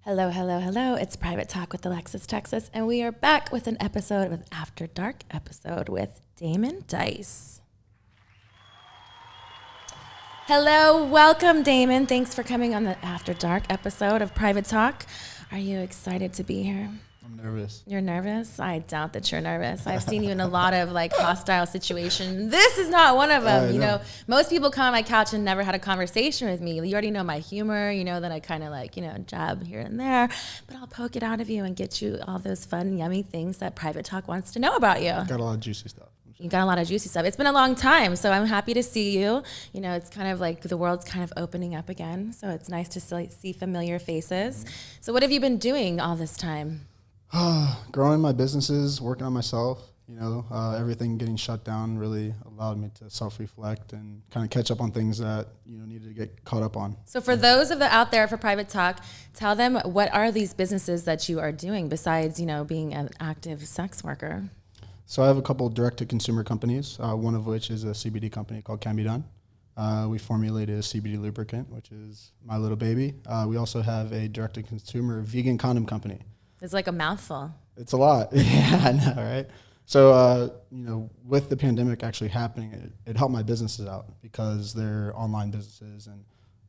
Hello, hello, hello. It's Private Talk with Alexis, Texas, and we are back with an episode of After Dark episode with Damon Dice. Hello, welcome, Damon. Thanks for coming on the After Dark episode of Private Talk. Are you excited to be here? I'm nervous. You're nervous? I doubt that you're nervous. I've seen you in a lot of hostile situations. This is not one of them. You know, most people come on my couch and never had a conversation with me. You already know my humor. You know that I kind of jab here and there, but I'll poke it out of you and get you all those fun, yummy things that Private Talk wants to know about you. Got a lot of juicy stuff. You got a lot of juicy stuff. It's been a long time, so I'm happy to see you. You know, it's kind of like the world's kind of opening up again, so it's nice to see familiar faces. So what have you been doing all this time? Growing my businesses, working on myself. Everything getting shut down really allowed me to self-reflect and kind of catch up on things that needed to get caught up on. So for those of the out there for Private Talk, tell them, what are these businesses that you are doing besides being an active sex worker? So I have a couple direct-to-consumer companies, one of which is a CBD company called Can Be Done. We formulated a CBD lubricant, which is my little baby. We also have a direct-to-consumer vegan condom company. It's like a mouthful. It's a lot. Yeah, I know, right? So, with the pandemic actually happening, it helped my businesses out because they're online businesses and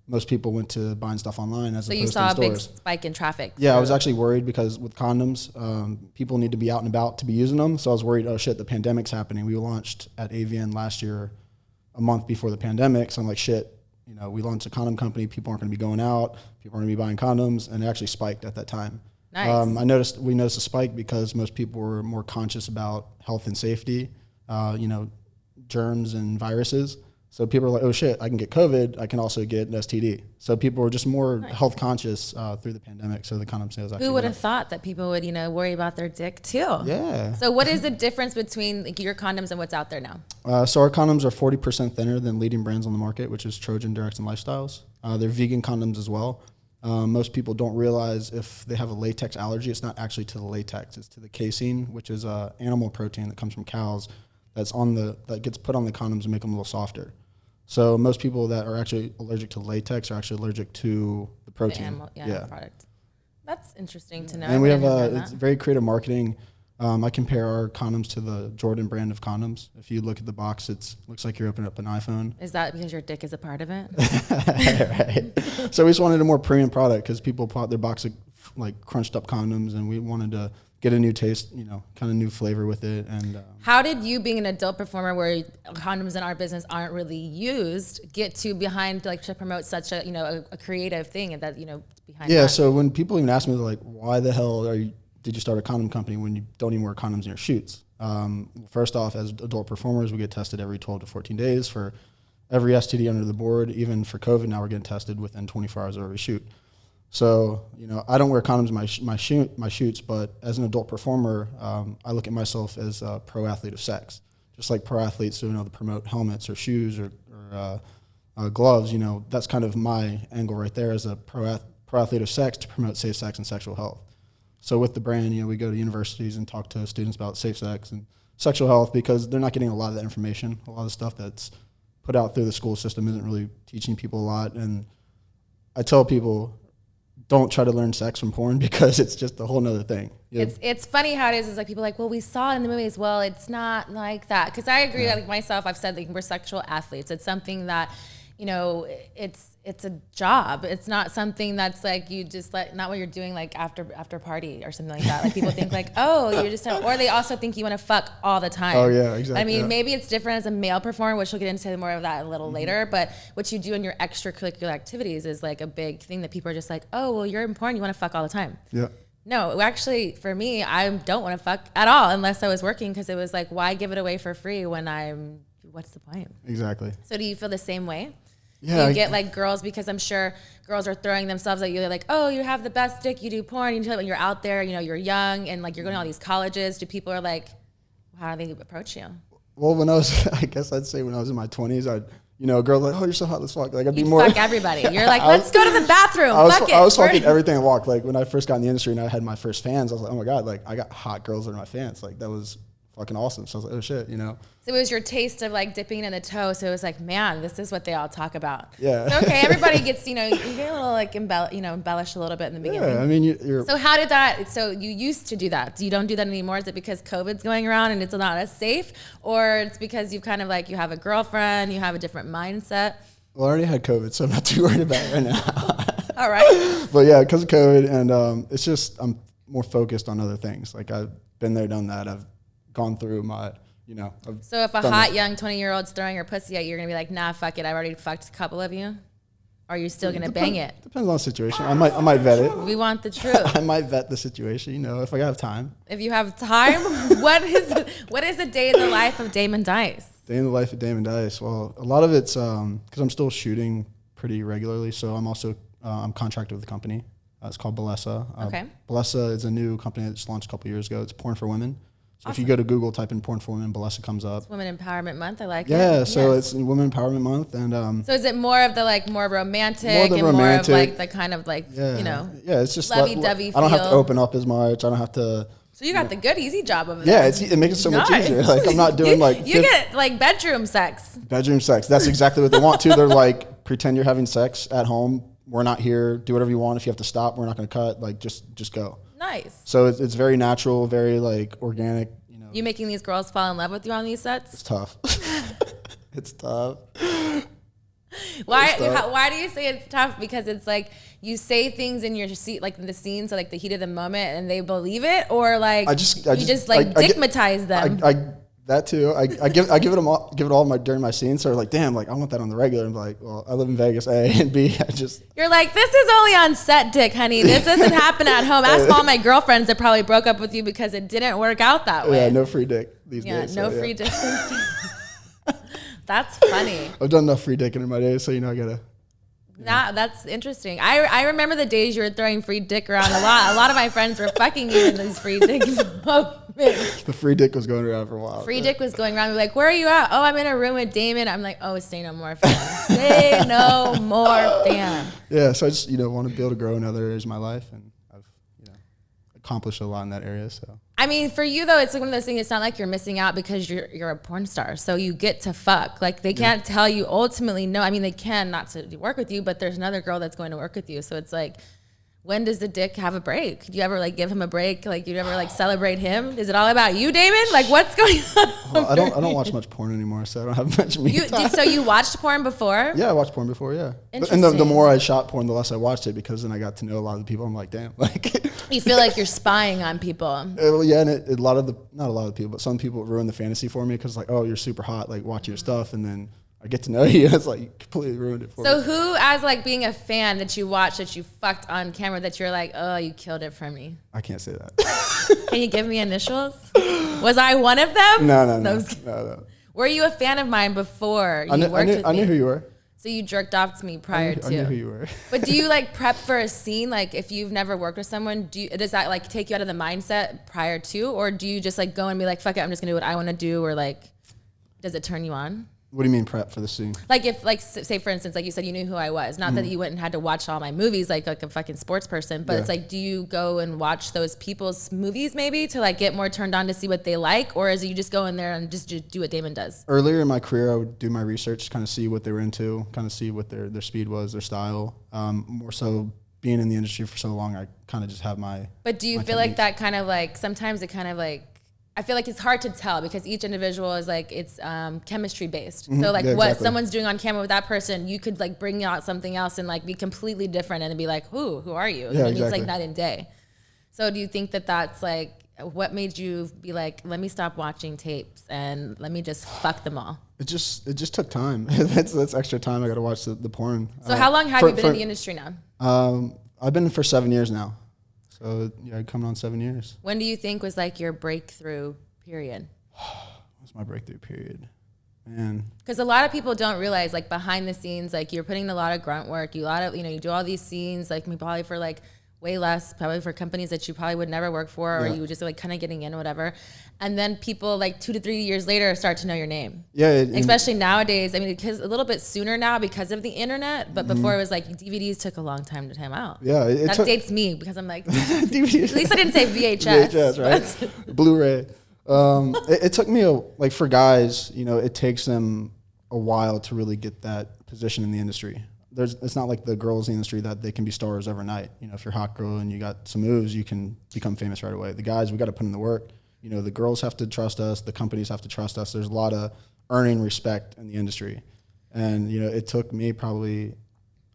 most people went to buying stuff online as opposed to stores. So you saw a big spike in traffic. Yeah, I was actually worried because with condoms, people need to be out and about to be using them. So I was worried, oh shit, the pandemic's happening. We launched at AVN last year, a month before the pandemic. So I'm like, shit, we launched a condom company. People aren't going to be going out. People aren't going to be buying condoms. And it actually spiked at that time. Nice. We noticed a spike because most people were more conscious about health and safety, germs and viruses. So people are like, oh shit, I can get COVID. I can also get an STD. So people were just more health conscious through the pandemic. So the condom sales actually Who would have thought that people would, worry about their dick too? Yeah. So what is the difference between your condoms and what's out there now? So our condoms are 40% thinner than leading brands on the market, which is Trojan, Durex, and Lifestyles. They're vegan condoms as well. Most people don't realize if they have a latex allergy, it's not actually to the latex, it's to the casein, which is animal protein that comes from cows that gets put on the condoms to make them a little softer. So most people that are actually allergic to latex are actually allergic to the protein. The animal product. That's interesting to know. And we have it's very creative marketing. I compare our condoms to the Jordan brand of condoms. If you look at the box, it looks like you're opening up an iPhone. Is that because your dick is a part of it? Right. So we just wanted a more premium product because people bought their box of crunched up condoms, and we wanted to get a new taste, kind of new flavor with it. And how did you, being an adult performer where condoms in our business aren't really used, get to behind to promote such a creative thing and that behind? Yeah. That? So when people even ask me, they're like, why the hell did you start a condom company when you don't even wear condoms in your shoots? First off, as adult performers, we get tested every 12 to 14 days for every STD under the board. Even for COVID, now we're getting tested within 24 hours of every shoot. So, I don't wear condoms in my shoots, but as an adult performer, I look at myself as a pro athlete of sex. Just like pro athletes who to promote helmets or shoes or gloves, that's kind of my angle right there as a pro athlete of sex to promote safe sex and sexual health. So with the brand, we go to universities and talk to students about safe sex and sexual health because they're not getting a lot of that information. A lot of stuff that's put out through the school system isn't really teaching people a lot. And I tell people, don't try to learn sex from porn because it's just a whole nother thing. It's funny how it is. It's like people are like, well, we saw it in the movies. Well, it's not like that. Because I agree. Yeah. Like myself, I've said we're sexual athletes. It's something that, it's a job. It's not something that's like you just not what you're doing after party or something like that. Like people think oh, you're just, or they also think you want to fuck all the time. Oh yeah, exactly. I mean, maybe it's different as a male performer, which we'll get into more of that a little later. But what you do in your extracurricular activities is a big thing that people are just oh, well, you're in porn, you want to fuck all the time. Yeah. No, actually, for me, I don't want to fuck at all unless I was working because it was why give it away for free when what's the point? Exactly. So do you feel the same way? Yeah. You get girls, because I'm sure girls are throwing themselves at you. They're oh, you have the best dick, you do porn. You when you're out there, you're young and you're going to all these colleges. Do people are how do they approach you? Well, when I was, I guess I'd say when I was in my 20s, a girl oh, you're so hot, let's fuck. I'd be more. Fuck everybody. You're let's go to the bathroom. I was fucking everything I walked. When I first got in the industry and I had my first fans, I was like, oh my God, I got hot girls that are my fans. That was fucking awesome. So I was like, oh shit, you know. So it was your taste of like dipping in the toe. So it was like, man, this is what they all talk about. Yeah. So, okay, everybody gets, you get a little like embellish a little bit in the beginning. Yeah, I mean, you're. So how did that? So you used to do that. You don't do that anymore. Is it because COVID's going around and it's not as safe, or it's because you kind of like you have a girlfriend, you have a different mindset? Well, I already had COVID, so I'm not too worried about it right now. All right. But yeah, because of COVID, and it's just I'm more focused on other things. Like I've been there, done that. I've gone through my, So if a hot young 20-year-old's throwing her pussy at you, you're gonna be like, nah, fuck it. I've already fucked a couple of you. Or are you still gonna bang it? Depends on the situation. I might vet it. We want the truth. I might vet the situation. If I have time. If you have time, what is a day in the life of Damon Dice? Day in the life of Damon Dice. Well, a lot of it's because I'm still shooting pretty regularly. So I'm also I'm contracted with a company. It's called Balesa. Okay. Balesa is a new company that just launched a couple years ago. It's porn for women. So if you go to Google, type in porn for women, Balesa comes up. It's Women Empowerment Month. I like it. Yeah, so it's Women Empowerment Month, and so is it more of the like more romantic more more of like the kind of like yeah, it's just lovey-dovey I don't have to feel. open up as much. I don't have to. So you got the good easy job of it. Yeah, it makes it so much easier. Like I'm not doing like you get like bedroom sex. Bedroom sex. That's exactly what they want too. They're like, pretend you're having sex at home. We're not here. Do whatever you want. If you have to stop, we're not going to cut. Like just go. Nice. So it's very natural, very like organic. You making these girls fall in love with you on these sets? It's tough. It's tough. Why do you say it's tough? Because it's like you say things in your seat, like in the scene, so like the heat of the moment, and they believe it, or like you just digmatize them. That too. I give it all during my scenes. So like, damn, like I want that on the regular. And like, well, I live in Vegas, A, and B, You're like, this is only on set, dick, honey. This doesn't happen at home. Ask all my girlfriends that probably broke up with you because it didn't work out that way. Yeah, no free dick these days. Yeah, no free dick. That's funny. I've done enough free dicking in my days, so I gotta. That's interesting. I remember the days you were throwing free dick around a lot. A lot of my friends were fucking you in these free dick moments. The free dick was going around for a while. Free dick was going around. We're like, where are you at? Oh, I'm in a room with Damon. I'm like, oh, say no more, fam. Say no more, fam. Yeah, so I just want to be able to grow in other areas of my life, and I've accomplished a lot in that area. So I mean, for you though, it's like one of those things. It's not like you're missing out because you're a porn star, so you get to fuck. Like they can't tell you ultimately no. I mean, they can not to work with you, but there's another girl that's going to work with you. So it's like, when does the dick have a break? Do you ever like give him a break? Like you ever like celebrate him? Is it all about you, Damon? Like what's going on? Well, I don't watch much porn anymore, so I don't have much me time. So you watched porn before? Yeah, I watched porn before. Yeah, interesting. And the more I shot porn, the less I watched it, because then I got to know a lot of the people. I'm like, damn, like you feel like you're spying on people. Well, yeah, and not a lot of people, but some people ruin the fantasy for me because like, oh, you're super hot, like watch your stuff, and then I get to know you. It's like you completely ruined it for me. So who, as like being a fan that you watched, that you fucked on camera, that you're like, oh, you killed it for me? I can't say that. Can you give me initials? Was I one of them? No. Were you a fan of mine before you worked with me? I knew who you were. So you jerked off to me prior to. I knew who you were. But do you like prep for a scene? Like if you've never worked with someone, does that like take you out of the mindset prior to, or do you just like go and be like, fuck it, I'm just gonna do what I want to do, or like, does it turn you on? What do you mean prep for the scene? Like if, like, say for instance, like you said, you knew who I was. Not that you went and had to watch all my movies like a fucking sports person, but it's like, do you go and watch those people's movies maybe to like get more turned on to see what they like, or is it you just go in there and just do what Damon does? Earlier in my career, I would do my research, kind of see what they were into, kind of see what their speed was, their style. More so, being in the industry for so long, I kind of just have my. But do you feel like that kind of like sometimes it kind of like. I feel like it's hard to tell because each individual is like, it's chemistry based. Mm-hmm. So like what someone's doing on camera with that person, you could like bring out something else and like be completely different and be like, who are you? Yeah, It's like night and day. So do you think that that's like, what made you be like, let me stop watching tapes and let me just fuck them all? It just took time. that's extra time. I got to watch the porn. So how long have you been in the industry now? I've been for 7 years now. So yeah, coming on 7 years. When do you think was like your breakthrough period? What's my breakthrough period? Man. Because a lot of people don't realize like behind the scenes, like you're putting a lot of grunt work. You do all these scenes, like probably for like way less, probably for companies that you probably would never work for, or you just like kind of getting in or whatever. And then people like 2 to 3 years later start to know your name. Yeah. Especially nowadays. I mean, because a little bit sooner now because of the internet, but before it was like DVDs took a long time to come out. Yeah. That dates me because I'm like, DVDs. At least I didn't say VHS. VHS, right? Blu-ray. It took me like for guys, you know, it takes them a while to really get that position in the industry. It's not like the girls in the industry that they can be stars overnight. You know, if you're a hot girl and you got some moves, you can become famous right away. The guys, we got to put in the work. You know, the girls have to trust us. The companies have to trust us. There's a lot of earning respect in the industry. And, you know, it took me probably,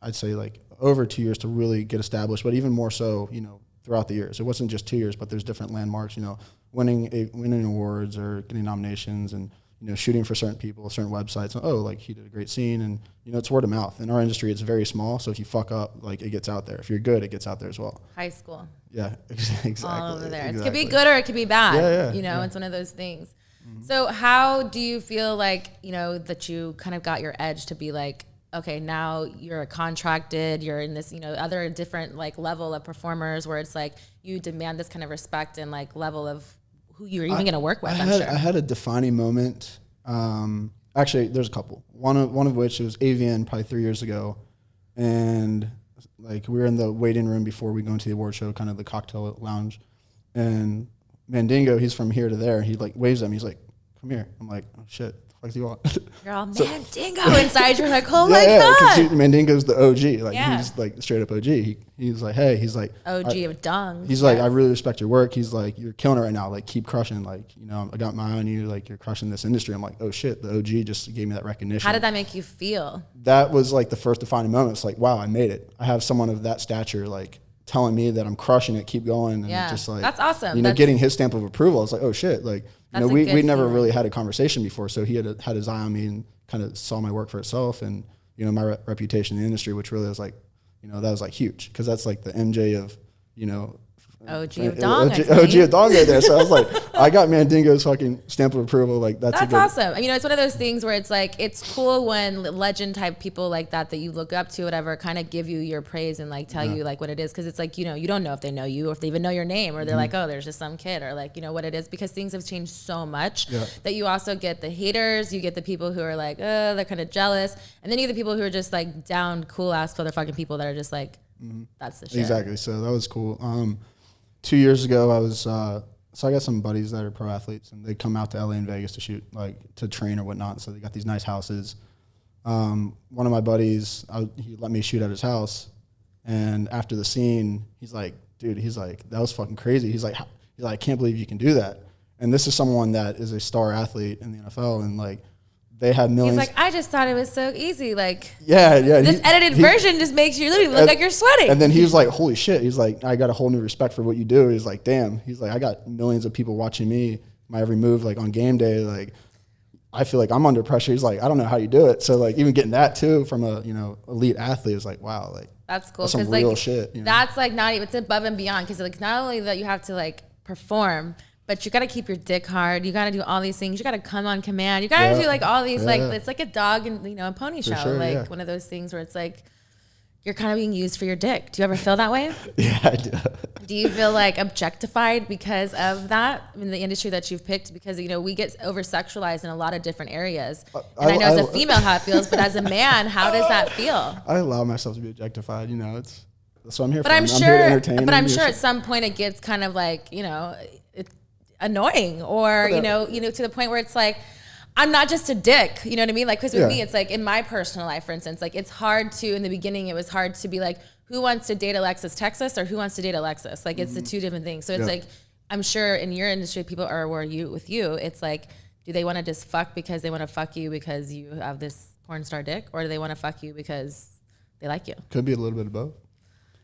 I'd say like over 2 years to really get established, but even more so, you know, throughout the years. It wasn't just 2 years, but there's different landmarks, you know, winning awards or getting nominations and, you know, shooting for certain people, certain websites. Oh, like he did a great scene. And, you know, it's word of mouth. In our industry, it's very small. So if you fuck up, like it gets out there. If you're good, it gets out there as well. High school. Yeah, exactly. All over there. Exactly. It could be good or it could be bad. Yeah, you know, it's one of those things. Mm-hmm. So how do you feel like, you know, that you kind of got your edge to be like, okay, now you're contracted, you're in this, you know, other different like level of performers where it's like you demand this kind of respect and like level of who you're even going to work with, I had a defining moment. Actually, there's a couple. One of which was AVN probably 3 years ago. And like we were in the waiting room before we go into the award show, kind of the cocktail lounge. And Mandingo, he's from here to there. He like waves at me. He's like, come here. I'm like, oh shit. What do you want? You're all Mandingo inside. You're like, oh my God. Mandingo's the OG. Like he's like straight up OG. He's like, hey, he's like OG of dungs. He's like, I really respect your work. He's like, you're killing it right now. Like keep crushing. Like, you know, I got my eye on you. Like you're crushing this industry. I'm like, oh shit, the OG just gave me that recognition. How did that make you feel? That was like the first defining moment. It's like, wow, I made it. I have someone of that stature like telling me that I'm crushing it, keep going. And just like, that's awesome. You know, getting his stamp of approval. It's like, oh shit. Like, you know, we never really had a conversation before. So he had his eye on me and kind of saw my work for itself. And, you know, my reputation in the industry, which really was like, you know, that was like huge. Cause that's like the MJ of, you know, OG of Dong. OG of Dong right there. So I was like, I got Mandingo's fucking stamp of approval. Like that's awesome. You know, it's one of those things where it's like, it's cool when legend type people like that you look up to, whatever, kind of give you your praise and like tell you like what it is. Cause it's like, you know, you don't know if they know you or if they even know your name or they're like, oh, there's just some kid or like, you know what it is, because things have changed so much that you also get the haters, you get the people who are like, oh, they're kind of jealous. And then you get the people who are just like down cool ass motherfucking people that are just like, that's the shit. Exactly. So that was cool. 2 years ago, I was, so I got some buddies that are pro athletes and they come out to LA and Vegas to shoot, like to train or whatnot. So they got these nice houses. One of my buddies, he let me shoot at his house. And after the scene, he's like, dude, he's like, that was fucking crazy. He's like, I can't believe you can do that. And this is someone that is a star athlete in the NFL. And like, they had millions. He's like, I just thought it was so easy. Like, yeah. This edited version just makes you literally look like you're sweating. And then he was like, holy shit. He's like, I got a whole new respect for what you do. He's like, damn. He's like, I got millions of people watching me, my every move, like on game day. Like, I feel like I'm under pressure. He's like, I don't know how you do it. So like, even getting that too from a, you know, elite athlete is like, wow, like that's cool. That's some real like, shit. You know? That's like not even, it's above and beyond. Cause like, not only that you have to like perform, but you got to keep your dick hard. You got to do all these things. You got to come on command. You got to do like all these, like, it's like a dog and, you know, a pony show. Sure, like one of those things where it's like, you're kind of being used for your dick. Do you ever feel that way? Yeah, I do. Do you feel like objectified because of that in the industry that you've picked? Because, you know, we get over sexualized in a lot of different areas. And I know as a female how it feels, but as a man, how does that feel? I allow myself to be objectified. You know, that's what I'm here for. I'm sure, here to entertain. But I'm sure at some point it gets kind of like, you know, it's annoying or, you know, to the point where it's like, I'm not just a dick, you know what I mean? Like, cause with me, it's like in my personal life, for instance, like it's hard to, in the beginning, it was hard to be like, who wants to date Alexis Texas or who wants to date Alexis? Like it's the two different things. So it's like, I'm sure in your industry, people are where you, with you, it's like, do they want to just fuck because they want to fuck you because you have this porn star dick? Or do they want to fuck you because they like you? Could be a little bit of both.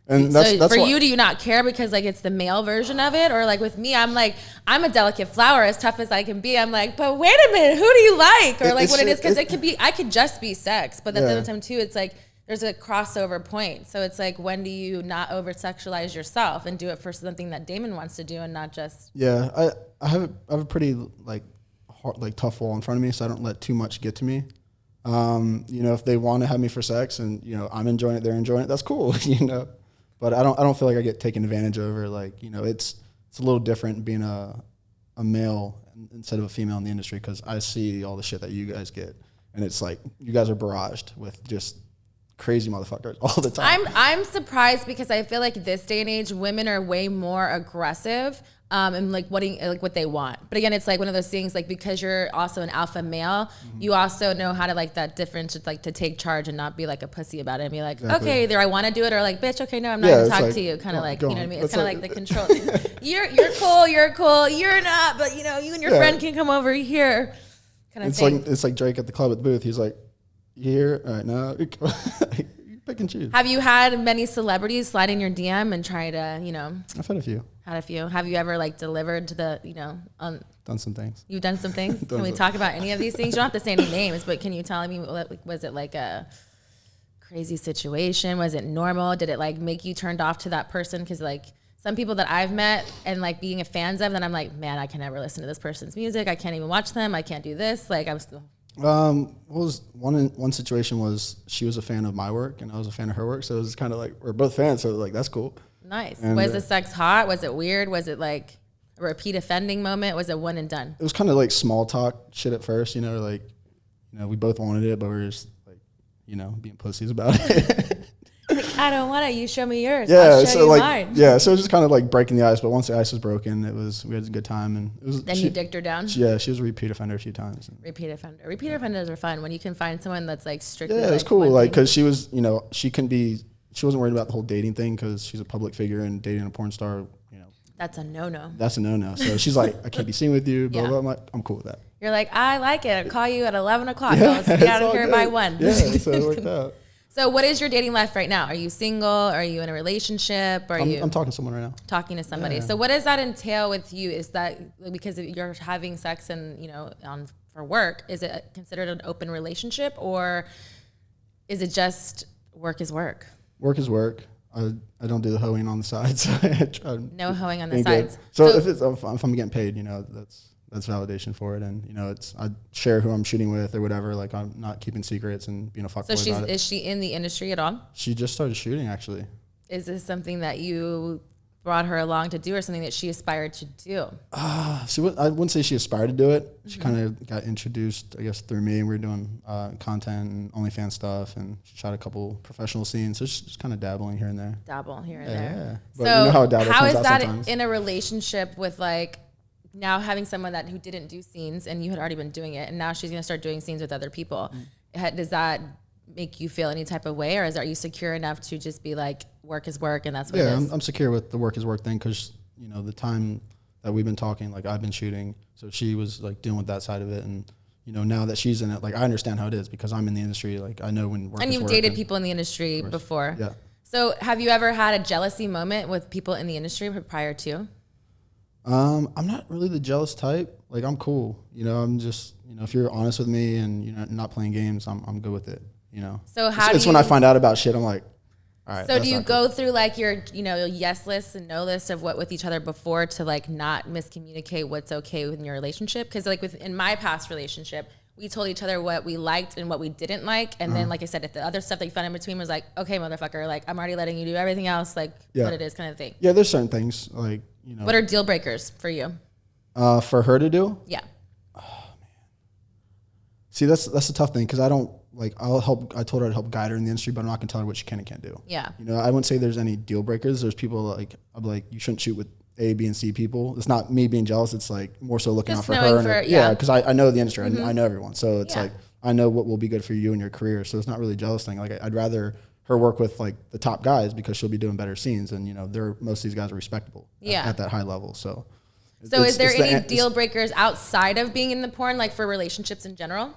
And that's for you, do you not care because like it's the male version of it? Or like with me, I'm like, I'm a delicate flower, as tough as I can be. I'm like, but wait a minute, who do you like? Or like what it is, because it could be, I could just be sex, but at the other time too, it's like there's a crossover point. So it's like, when do you not over sexualize yourself and do it for something that Damon wants to do and not just? Yeah, I have a pretty like hard, like tough wall in front of me, so I don't let too much get to me. You know, if they want to have me for sex and you know I'm enjoying it, they're enjoying it, that's cool. You know. But I don't feel like I get taken advantage of, or like, you know, it's a little different being a male instead of a female in the industry, because I see all the shit that you guys get, and it's like you guys are barraged with just crazy motherfuckers all the time. I'm surprised because I feel like this day and age, women are way more aggressive and like what they want. But again, it's like one of those things, like, because you're also an alpha male, you also know how to like that difference, like to take charge and not be like a pussy about it and be like, okay, either I want to do it or like, bitch, okay, no, I'm not gonna talk to you. Kind of like, you know what I mean? It's kind of like the control. You're cool, you're not, but you know, you and your friend can come over here. Kind of thing. It's like Drake at the club at the booth. He's like, you here? All right, no. You pick and choose. Have you had many celebrities slide in your DM and try to, you know? I've had a few. Have you ever like delivered to the, you know, done some things. You've done some things? Can we talk about any of these things? You don't have to say any names, but can you tell me, was it like a crazy situation? Was it normal? Did it like make you turned off to that person? Because like some people that I've met and like being a fans of, then I'm like, man, I can never listen to this person's music. I can't even watch them. I can't do this. Like I'm still. One situation was she was a fan of my work and I was a fan of her work. So it was kind of like, we're both fans. So like, that's cool. Nice. And was the sex hot? Was it weird? Was it like a repeat offending moment? Was it one and done? It was kind of like small talk shit at first, you know, like, you know, we both wanted it, but we were just like, you know, being pussies about it. Like, I don't want it. You show me yours. Yeah, I'll show so you like, mine. yeah, so it was just kind of like breaking the ice. But once the ice was broken, we had a good time, and it was. Then you dicked her down. Yeah, she was a repeat offender a few times. Repeat offenders are fun when you can find someone that's like strictly. Yeah, it was cool. Like, because she was, you know, she wasn't worried about the whole dating thing because she's a public figure and dating a porn star. You know, that's a no-no. That's a no-no. So she's like, I can't be seen with you. Blah blah. I'm like, I'm cool with that. You're like, I like it. I'll call you at 11 o'clock. I'll be out of here by 1. Yeah, so it worked out. So what is your dating life right now? Are you single? Are you in a relationship? I'm talking to someone right now. Talking to somebody. Yeah. So what does that entail with you? Is that because you're having sex and, you know, for work, is it considered an open relationship or is it just work is work? Work is work. I don't do the hoeing on the sides. No hoeing on the sides. So if I'm getting paid, you know, that's validation for it, and you know, I share who I'm shooting with or whatever. Like I'm not keeping secrets and being a fuckboy about it. Is she in the industry at all? She just started shooting actually. Is this something that you brought her along to do, or something that she aspired to do? I wouldn't say she aspired to do it. She kind of got introduced, I guess, through me. We were doing content and OnlyFans stuff, and she shot a couple professional scenes. So she's just kind of dabbling here and there. Dabble here and there. Yeah. But so you know how is that sometimes. In a relationship with like now having someone who didn't do scenes and you had already been doing it, and now she's going to start doing scenes with other people? Does that make you feel any type of way, or are you secure enough to just be like, work is work and that's what it is? Yeah, I'm secure with the work is work thing because, you know, the time that we've been talking, like I've been shooting, so she was like dealing with that side of it, and you know, now that she's in it, like I understand how it is because I'm in the industry. Like I know when work is work. And you've dated people in the industry before. Yeah. So have you ever had a jealousy moment with people in the industry prior to? I'm not really the jealous type. Like I'm cool. You know, I'm just, you know, if you're honest with me and you're not playing games, I'm good with it. You know. So it's when I find out about shit, I'm like, all right. So do you go through like your, you know, yes list and no list of what with each other before to like not miscommunicate what's okay within your relationship? Because like in my past relationship, we told each other what we liked and what we didn't like. And then, like I said, if the other stuff that you found in between was like, okay, motherfucker, like I'm already letting you do everything else, like what it is kind of thing. Yeah, there's certain things like, you know. What are deal breakers for you? For her to do? Yeah. Oh, man. See, that's a tough thing because I don't, like, I told her to help guide her in the industry, but I'm not going to tell her what she can and can't do. Yeah. You know, I wouldn't say there's any deal breakers. There's people like, I'm like, you shouldn't shoot with A, B, and C people. It's not me being jealous. It's like more so looking out for her. Yeah, because I know the industry. I know everyone. So it's like, I know what will be good for you and your career. So it's not really a jealous thing. Like I'd rather her work with like the top guys because she'll be doing better scenes. And, you know, most of these guys are respectable at that high level. So is there any deal breakers outside of being in the porn, like for relationships in general?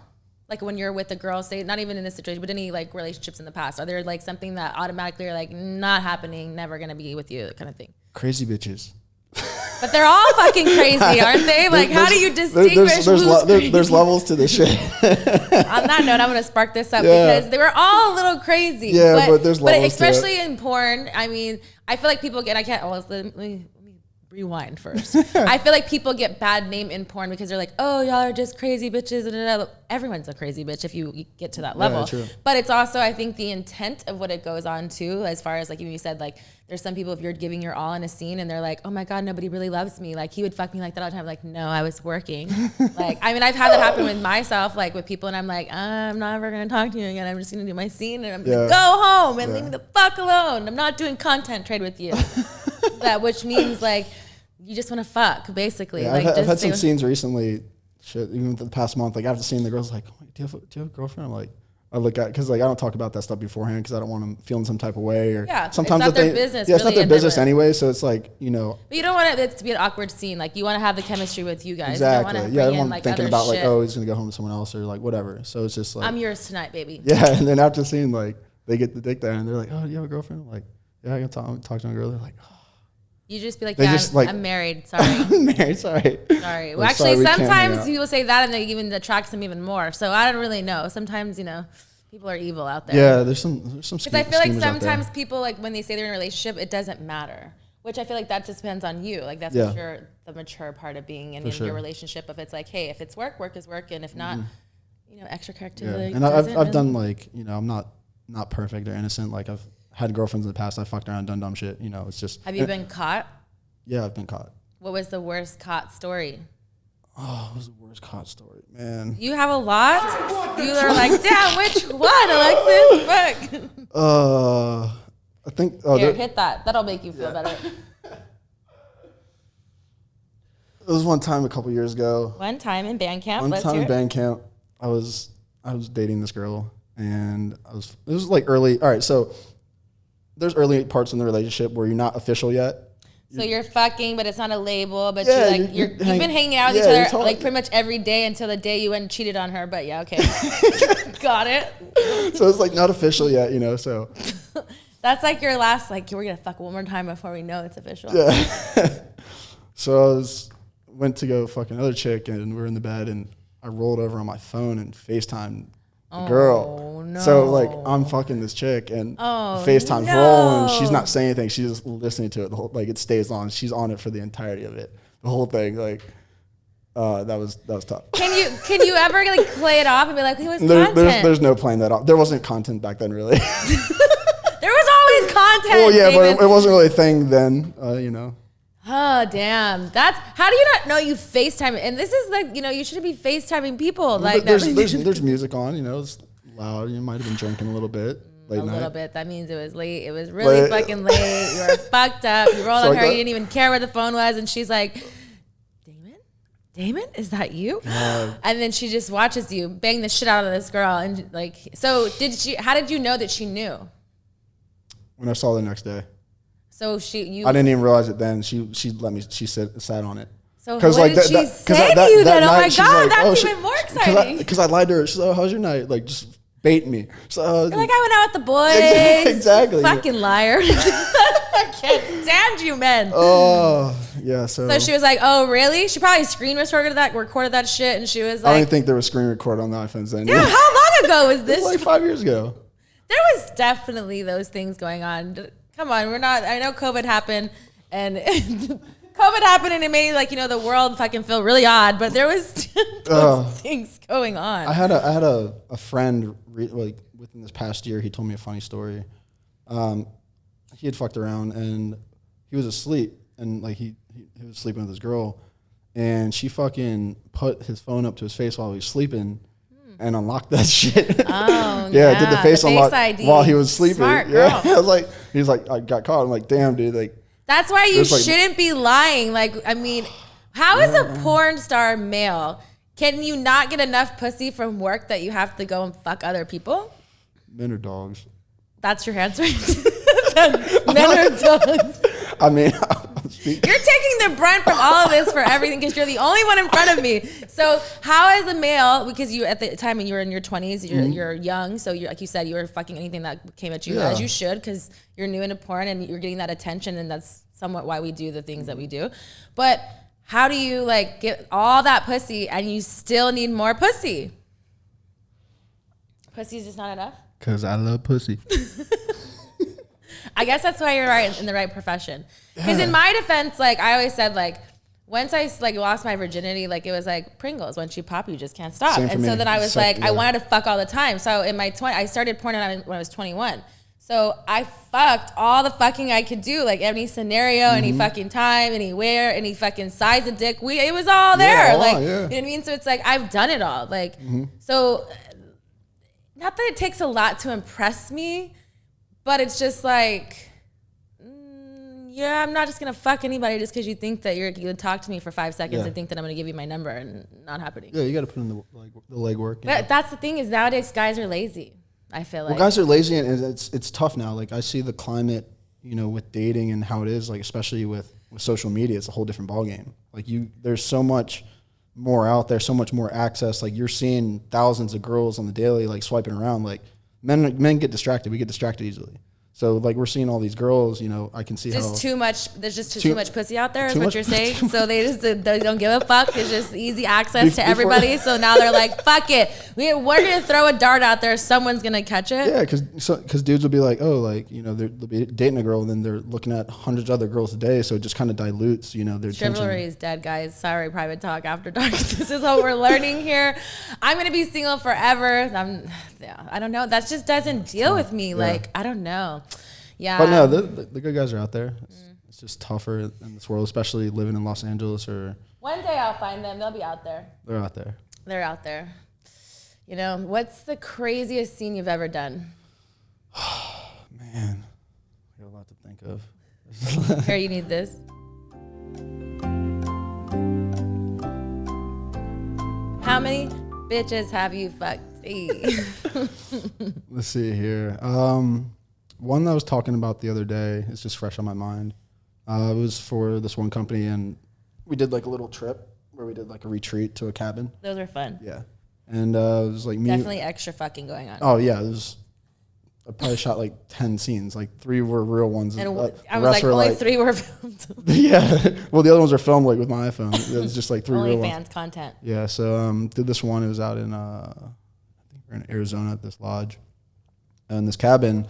Like when you're with a girl, say not even in this situation, but any like relationships in the past, are there like something that automatically are like not happening, never gonna be with you kind of thing? Crazy bitches. But they're all fucking crazy, aren't they? Like how do you distinguish there's levels to this shit. On that note, I'm gonna spark this up because they were all a little crazy. Yeah, but there's levels especially in porn. I mean, I feel like people get, let me rewind first. I feel like people get bad name in porn because they're like, oh, y'all are just crazy bitches. Everyone's a crazy bitch if you get to that level. True. But it's also, I think, the intent of what it goes on to, as far as like you said, like there's some people, if you're giving your all in a scene and they're like, oh my God, nobody really loves me. Like he would fuck me like that all the time. Like, no, I was working. Like, I mean, I've had that happen with myself, like with people, and I'm like, I'm never going to talk to you again. I'm just going to do my scene and I'm going to go home and leave me the fuck alone. I'm not doing content trade with you. Which means like, you just want to fuck, basically. Yeah, like I've had some scenes recently, shit, even the past month, like after seeing the girls, like, oh, do you have a girlfriend? I'm like, I look at, because like I don't talk about that stuff beforehand because I don't want them feeling some type of way, or sometimes it's not their business. Yeah, it's not their business anyway. So it's like, you know. But you don't want it to be an awkward scene. Like you want to have the chemistry with you guys. Exactly. You don't I don't want like thinking about like, oh, he's gonna go home with someone else or like whatever. So it's just like, I'm yours tonight, baby. Yeah, and then after seeing like they get the dick there and they're like, oh, do you have a girlfriend? I'm like, yeah, I can talk to a girl. They're like, oh. You just be like, They yeah, just, like, I'm married. Sorry. I'm married. Sorry. Sorry. Well, actually, sometimes people say that and they even attracts them even more. So I don't really know. Sometimes, you know, people are evil out there. Yeah, there's some. Because I feel like sometimes people, like when they say they're in a relationship, it doesn't matter. Which I feel like that just depends on you. Like that's the mature part of being in your relationship. If it's like, hey, if it's work, work is work, and if not, you know, extracurricular. Yeah. And I've done like, you know, I'm not perfect or innocent. Like I've had girlfriends in the past. I fucked around, done dumb shit. You know, it's just. Have you been caught? Yeah, I've been caught. What was the worst caught story? Oh, what was the worst caught story, man? You have a lot. You are like, damn, which one, Alexis? Fuck. I think. Here, hit that. That'll make you feel better. It was one time a couple years ago. One time in band camp. I was dating this girl, and it was like early. All right, so there's early parts in the relationship where you're not official yet. So you're fucking, but it's not a label. But you've been hanging out with each other like pretty much every day until the day you went and cheated on her. But yeah, okay, got it. So it's like not official yet, you know. So that's like your last, like we're gonna fuck one more time before we know it's official. Yeah. So I went to go fuck another chick, and we were in the bed, and I rolled over on my phone and FaceTimed the girl. No. So like I'm fucking this chick, and FaceTime's rolling. She's not saying anything. She's just listening to it. The whole, like it stays on. She's on it for the entirety of it. The whole thing, like that was tough. Can you ever like play it off and be like, "Who was content?" There's no playing that off. There wasn't content back then, really. There was always content. Well, yeah, David. But it wasn't really a thing then. You know. Oh, damn. How do you not know you FaceTime? And this is like, you know, you shouldn't be FaceTiming people. Like there's music on, you know, it's loud. You might have been drinking a little bit. Late night. A little bit. That means it was late. It was really fucking late. You were fucked up. You rolled on her. You didn't even care where the phone was. And she's like, Damon, is that you? And then she just watches you bang the shit out of this girl. And like, so how did you know that she knew? When I saw her the next day. So I didn't even realize it then. She let me. She sat on it. So what like did she say to you then? Oh my god, that's even more exciting. Because I lied to her. She's like, "Oh, how's your night?" Like just bait me. So you're like, I went out with the boys. Exactly. Fucking liar. I can't stand you, men. Oh yeah. So she was like, "Oh really?" She probably screen recorded that shit, and she was like, "I don't think there was screen record on the iPhones then." Dude, how long ago was this? It was like 5 years ago. There was definitely those things going on. Come on, I know COVID happened and and it made like, you know, the world fucking feel really odd, but there was those things going on. I had a friend like within this past year, he told me a funny story. He had fucked around and he was asleep and like he was sleeping with his girl and she fucking put his phone up to his face while he was sleeping. And unlocked that shit. Oh, yeah. Did the face unlock while he was sleeping. Smart girl. Yeah, I was like, he's like, I got caught. I'm like, damn, dude. Like, that's why you shouldn't be lying. Like, I mean, how is a porn star male? Can you not get enough pussy from work that you have to go and fuck other people? Men are dogs. That's your answer. Men are dogs. I mean, you're taking the brunt from all of this for everything because you're the only one in front of me. So how as a male, because you at the time when you were in your 20s, you're young, so you're like you said, you were fucking anything that came at you as you should because you're new into porn and you're getting that attention and that's somewhat why we do the things that we do. But how do you like get all that pussy and you still need more pussy? Pussy's just not enough? Because I love pussy. I guess that's why you're right in the right profession. Because in my defense, like I always said, like once I like lost my virginity, like it was like Pringles. Once you pop, you just can't stop. And so then I was I wanted to fuck all the time. So in my I started porn when I was 21. So I fucked all the fucking I could do, like any scenario, any fucking time, anywhere, any fucking size of dick. It was all there. You know what I mean? So it's like I've done it all. Like so, not that it takes a lot to impress me. But it's just like, Yeah, I'm not just gonna fuck anybody just because you think that you can talk to me for 5 seconds Yeah. and think that I'm gonna give you my number and not happening. Yeah, you got to put in the legwork. But that's the thing is nowadays guys are lazy. I feel like. Well, guys are lazy, and it's tough now. Like I see the climate, with dating and how it is. Like especially with social media, it's a whole different ballgame. Like there's so much more out there, so much more access. Like you're seeing thousands of girls on the daily, like swiping around. Like men get distracted. We get distracted easily. So like we're seeing all these girls, I can see just too much. There's just too much pussy out there, is what you're saying. So they don't give a fuck. It's just easy access to everybody. So now they're like, fuck it, we're gonna throw a dart out there. Someone's gonna catch it. Yeah, because dudes will be like, oh, like they'll be dating a girl, and then they're looking at hundreds of other girls a day. So it just kind of dilutes, their chivalry is dead, guys. Sorry, private talk after dark. This is what we're learning here. I'm gonna be single forever. I don't know. That just doesn't deal with me. Like I don't know. Yeah. But no, the good guys are out there. It's just tougher in this world, especially living in Los Angeles or. One day I'll find them. They'll be out there. They're out there. They're out there. What's the craziest scene you've ever done? Man, I got a lot to think of. Here, you need this. How many bitches have you fucked? Let's see here. One that I was talking about the other day is just fresh on my mind. It was for this one company, and we did like a little trip where we did like a retreat to a cabin. Those are fun. Yeah. And it was like me. Definitely extra fucking going on. Oh, yeah. I probably shot like 10 scenes. Like 3 were real ones. And I was like, only 3 were filmed. Yeah. Well, the other ones were filmed like with my iPhone. It was just like 3 real ones. OnlyFans content. Yeah. So did this one. It was out in, I think we're in Arizona at this lodge and this cabin.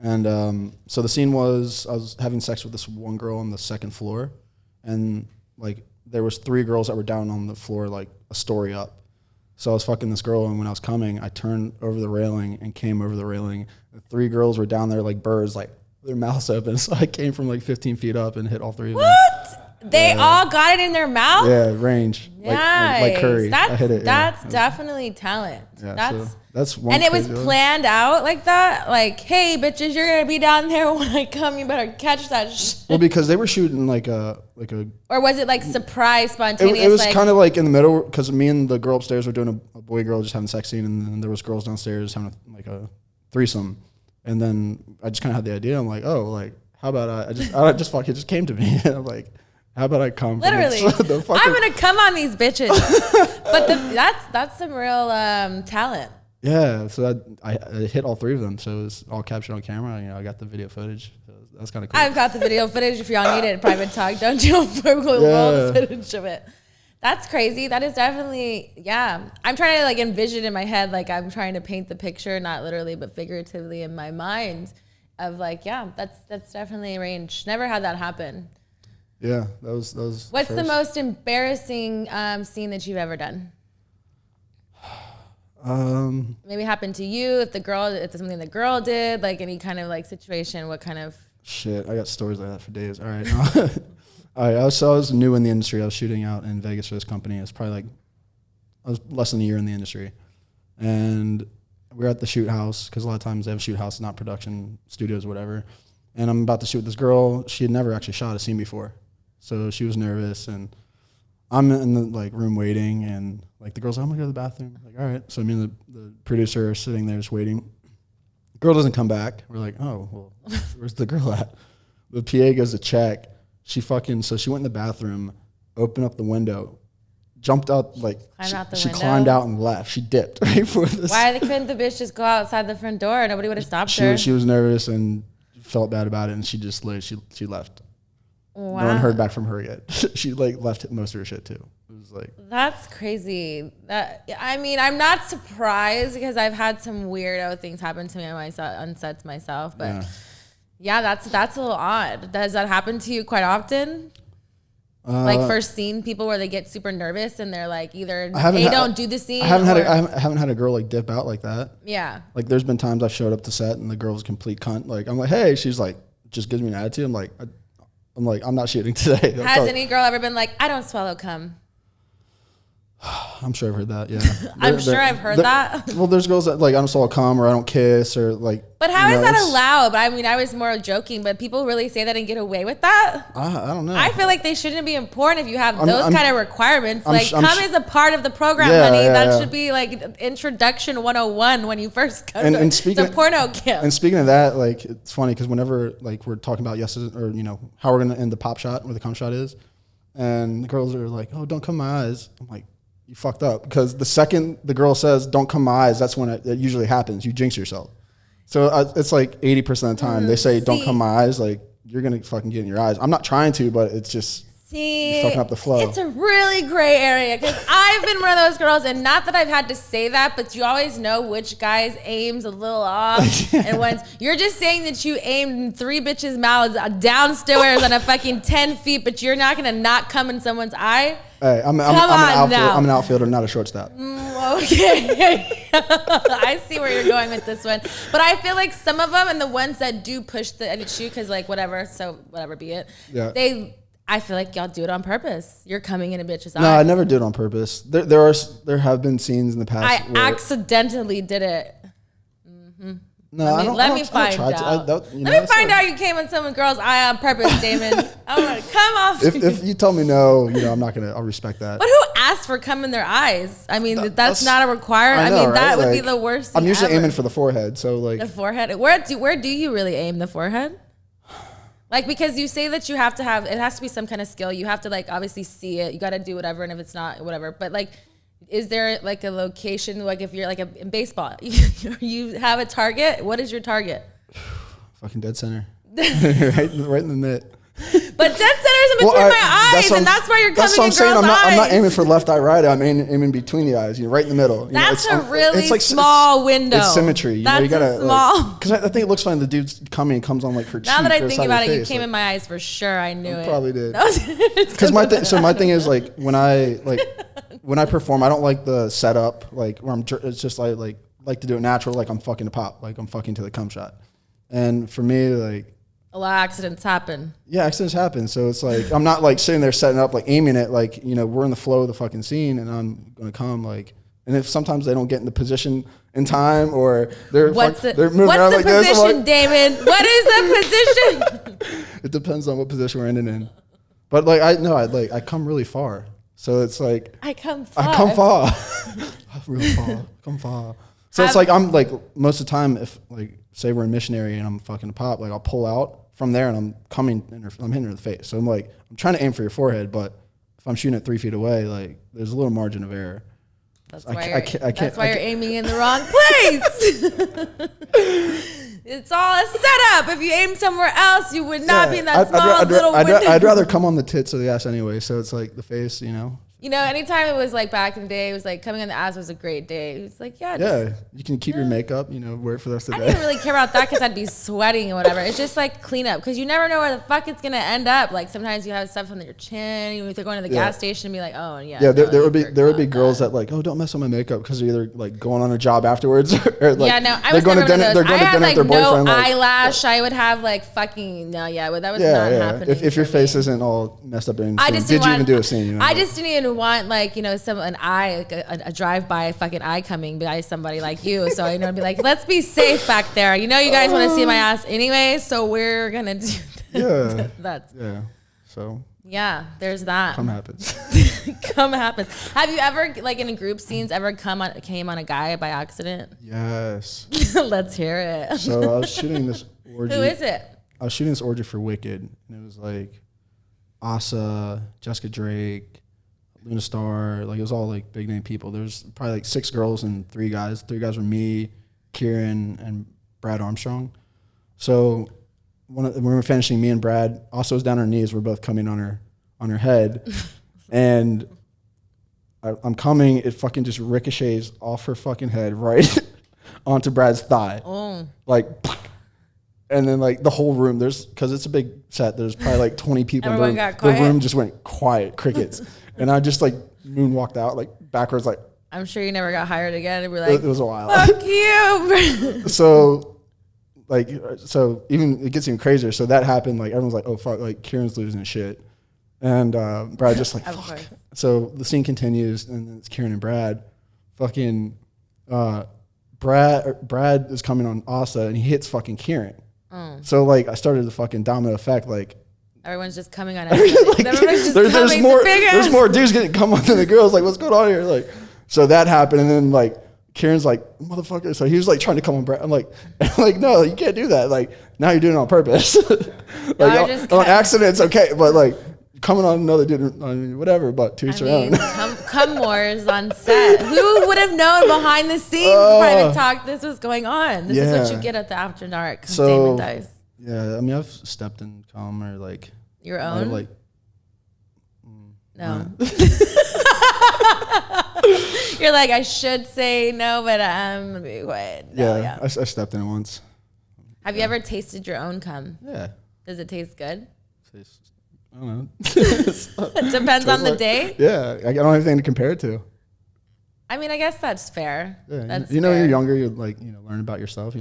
And so the scene was I was having sex with this one girl on the 2nd floor. And like there was 3 girls that were down on the floor, like a story up. So I was fucking this girl, and when I was coming, I turned over the railing and came over the railing. The 3 girls were down there like birds, like their mouths open. So I came from like 15 feet up and hit all 3 of them. What? They all got it in their mouth? Yeah, range. Nice. Like Curry. I hit it. That's definitely talent. Yeah, that's one. And it was planned out like that? Like, hey, bitches, you're going to be down there when I come. You better catch that shit. Well, because they were shooting like a. Or was it like surprise, spontaneous? It was kind of like in the middle, because me and the girl upstairs were doing a boy-girl just having a sex scene, and then there was girls downstairs having a threesome. And then I just kind of had the idea. I'm like, oh, like, how about it just came to me. I'm like, how about I come? Literally, I'm gonna come on these bitches. But that's some real talent. Yeah, so I hit all 3 of them, so it was all captured on camera. I got the video footage. So that's kind of cool. I've got the video footage. If y'all need it, private talk. Don't you roll the footage of it. That's crazy. That is definitely, yeah. I'm trying to like envision in my head, like I'm trying to paint the picture, not literally, but figuratively in my mind of like, yeah, that's definitely a range. Never had that happen. Yeah, that was. What's the most embarrassing scene that you've ever done? Maybe happened to you. If it's something the girl did, like any kind of like situation, what kind of? Shit, I got stories like that for days. All right. All right, I was new in the industry. I was shooting out in Vegas for this company. It was probably I was less than a year in the industry. And we were at the shoot house, because a lot of times they have shoot houses, not production studios or whatever. And I'm about to shoot with this girl. She had never actually shot a scene before. So she was nervous, and I'm in the like room waiting, and like the girl's like, I'm gonna go to the bathroom. Like, all right. So me and the producer are sitting there just waiting. The girl doesn't come back. We're like, oh, well, where's the girl at? The PA goes to check. She went in the bathroom, opened up the window, jumped out, like she climbed out and left. She dipped right before this. Why couldn't the bitch just go outside the front door? Nobody would have stopped her. She was nervous and felt bad about it, and she just she left. Wow. No one heard back from her yet. She like left most of her shit too. It was like, that's crazy. I'm not surprised, because I've had some weirdo things happen to me on sets myself, but yeah, that's a little odd. Does that happen to you quite often? Like first scene people where they get super nervous and they're like either don't do the scene. I haven't had a girl like dip out like that. Yeah. Like there's been times I've showed up to set and the girl's a complete cunt. Like I'm like, hey, she's like, just gives me an attitude. I'm like, I'm not shooting today. Has any girl ever been like, I don't swallow cum? I'm sure I've heard that. Yeah, I'm sure I've heard that. Well, there's girls that like I don't saw come or I don't kiss or like. But how is that allowed? But I mean, I was more joking. But people really say that and get away with that. I don't know. I feel like they shouldn't be in porn if you have those kind of requirements. Like, come is a part of the program, honey. That should be like introduction 101 when you first come to porno camp. And speaking of that, like it's funny because whenever like we're talking about or how we're gonna end the pop shot where the cum shot is, and the girls are like, "Oh, don't come my eyes." I'm like, you fucked up, because the second the girl says "don't come my eyes," that's when it usually happens. You jinx yourself. So it's like 80% of the time they say "don't come my eyes," like you're gonna fucking get in your eyes. I'm not trying to, but it's just you're fucking up the flow. It's a really gray area because I've been one of those girls, and not that I've had to say that, but you always know which guy's aim's a little off. And once you're just saying that you aimed 3 bitches' mouths downstairs on a fucking 10 feet, but you're not gonna not come in someone's eye. Hey, I'm an outfielder, not a shortstop. Okay. I see where you're going with this one. But I feel like some of them, and the ones that do push the shoe, because like whatever be it. Yeah. I feel like y'all do it on purpose. You're coming in a bitch's eye. No, I never did it on purpose. There have been scenes in the past. I accidentally did it. Mm-hmm. No, let me find out. Let me find out you came in some girl's eye on purpose, Damon. I'm gonna come off. If you tell me no, I'm not gonna. I'll respect that. But who asked for cum in their eyes? I mean, that's not a requirement. I mean, right? That would be the worst thing I'm usually ever. aiming for the forehead, so like the forehead. Where do you really aim the forehead? Like, because you say that you have to have, it has to be some kind of skill. You have to like obviously see it. You got to do whatever, and if it's not, whatever. But like, is there like a location? Like, if you're like in baseball, you have a target. What is your target? Fucking dead center, right in the mitt. But dead center's in between my eyes, and that's why you're coming in girls' eyes. I'm not aiming for left eye, right eye. I'm aiming between the eyes, right in the middle. That's a really small window. It's symmetry. That's small. Because I think it looks fine. The dude's coming and comes on like her cheek. Now that I think about it, you came in my eyes for sure. I knew it. Probably did. Because my thing is like when I perform, I don't like the setup like where it's just like to do it natural, like I'm fucking to pop, like I'm fucking to the cum shot. And for me, like, a lot of accidents happen. Yeah, accidents happen. So it's like, I'm not like sitting there setting up, like aiming it, like, we're in the flow of the fucking scene and I'm going to come like, and if sometimes they don't get in the position in time or they're moving around like this. What's the position, Damon? What is the position? It depends on what position we're ending in. But like, I come really far. So it's like, I come far. Real far. Come far. So it's like, I'm like, most of the time, if like, say we're in missionary and I'm fucking a pop, like I'll pull out from there and I'm hitting her in the face. So I'm like, I'm trying to aim for your forehead, but if I'm shooting it 3 feet away, like there's a little margin of error. That's why you're aiming in the wrong place. It's all a setup. If you aim somewhere else, you would not be in that little window. I'd rather come on the tits or the ass anyway. So it's like the face, anytime it was like back in the day, it was like coming on the ass was a great day. It's like, you can keep your makeup, wear it for the rest of the day. I didn't really care about that because I'd be sweating and whatever. It's just like cleanup because you never know where the fuck it's gonna end up. Like sometimes you have stuff on your chin. If they're going to the gas station and be like, oh yeah. Yeah, there would be girls that like, oh, don't mess up my makeup because they're either like going on a job afterwards or like I was going to dinner. They're going to dinner with their boyfriend. No eyelash. Like, I would have like fucking that was not happening. If your face isn't all messed up, did you even do a scene? I just didn't even want like a drive-by fucking eye coming by somebody like you. So be like, let's be safe back there. You guys want to see my ass anyway, so we're gonna do So there's that. Come happens. Come happens. Have you ever like in a group scenes came on a guy by accident? Yes. Let's hear it. So I was shooting this orgy. Who is it? I was shooting this orgy for Wicked, and it was like Asa, Jessica Drake, Luna Star, like it was all like big name people. There's probably like 6 girls and 3 guys. 3 guys were me, Kieran, and Brad Armstrong. So when we were finishing, me and Brad also was down on her knees. We're both coming on her head, and I'm coming. It fucking just ricochets off her fucking head right onto Brad's thigh, like. And then like the whole room, because it's a big set. There's probably like 20 people. Everyone got quiet. The room just went quiet, crickets. And I just like moonwalked out like backwards, like. I'm sure you never got hired again. And we're like, it was a while. Fuck you. So even it gets even crazier. So that happened. Like everyone's like, oh fuck, like Kieran's losing his shit. And Brad just like, Of fuck. course. So the scene continues, and then it's Kieran and Brad. Fucking Brad is coming on Asa, and he hits fucking Kieran. So like I started the fucking domino effect. Like everyone's just coming on everybody. like, Everyone's just there's more dudes getting come on than the girls. Like, what's going on here? Like, so that happened, and then like Kieran's like, motherfucker. So he was like trying to come on Brad. I'm like, no, you can't do that. Like, now you're doing it on purpose. Like on accident, it's okay, but like coming on another dude, I mean, whatever. But to each their own. Come wars on set. Who would have known behind the scenes private talk this was going on? This is what you get at the After Dark. So, Damon Dice. Yeah, I mean, I've stepped in cum or like your own. Like, no. You're like, I should say no, but I'm gonna be quiet. No, yeah. I stepped in it once. Have you ever tasted your own cum? Yeah. Does it taste good? I don't know. It depends on the day. Yeah, I don't have anything to compare it to. I mean, I guess that's fair. Yeah, that's you know, fair. You're younger. You're like, learn about yourself.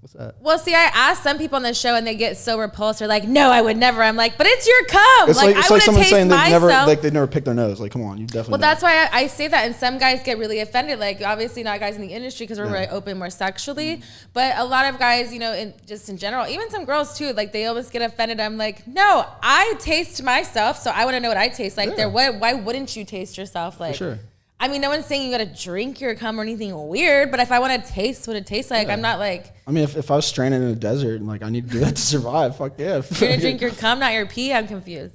What's that? Well, see, I asked some people on the show, and they get so repulsed. They're like, "No, I would never." I'm like, "But it's your cum." It's like I like someone saying myself. they've never picked their nose. Like, come on, you definitely. Well, that's why I say that, and some guys get really offended. Like, obviously not guys in the industry because we're very open more sexually, but a lot of guys, just in general, even some girls too, like they almost get offended. I'm like, no, I taste myself, so I want to know what I taste like. Why wouldn't you taste yourself? Like, for sure. I mean, no one's saying you got to drink your cum or anything weird, but if I want to taste what it tastes like, I'm not like. I mean, if I was stranded in a desert and like I need to do that to survive, fuck yeah. You're gonna drink your cum, not your pee. I'm confused.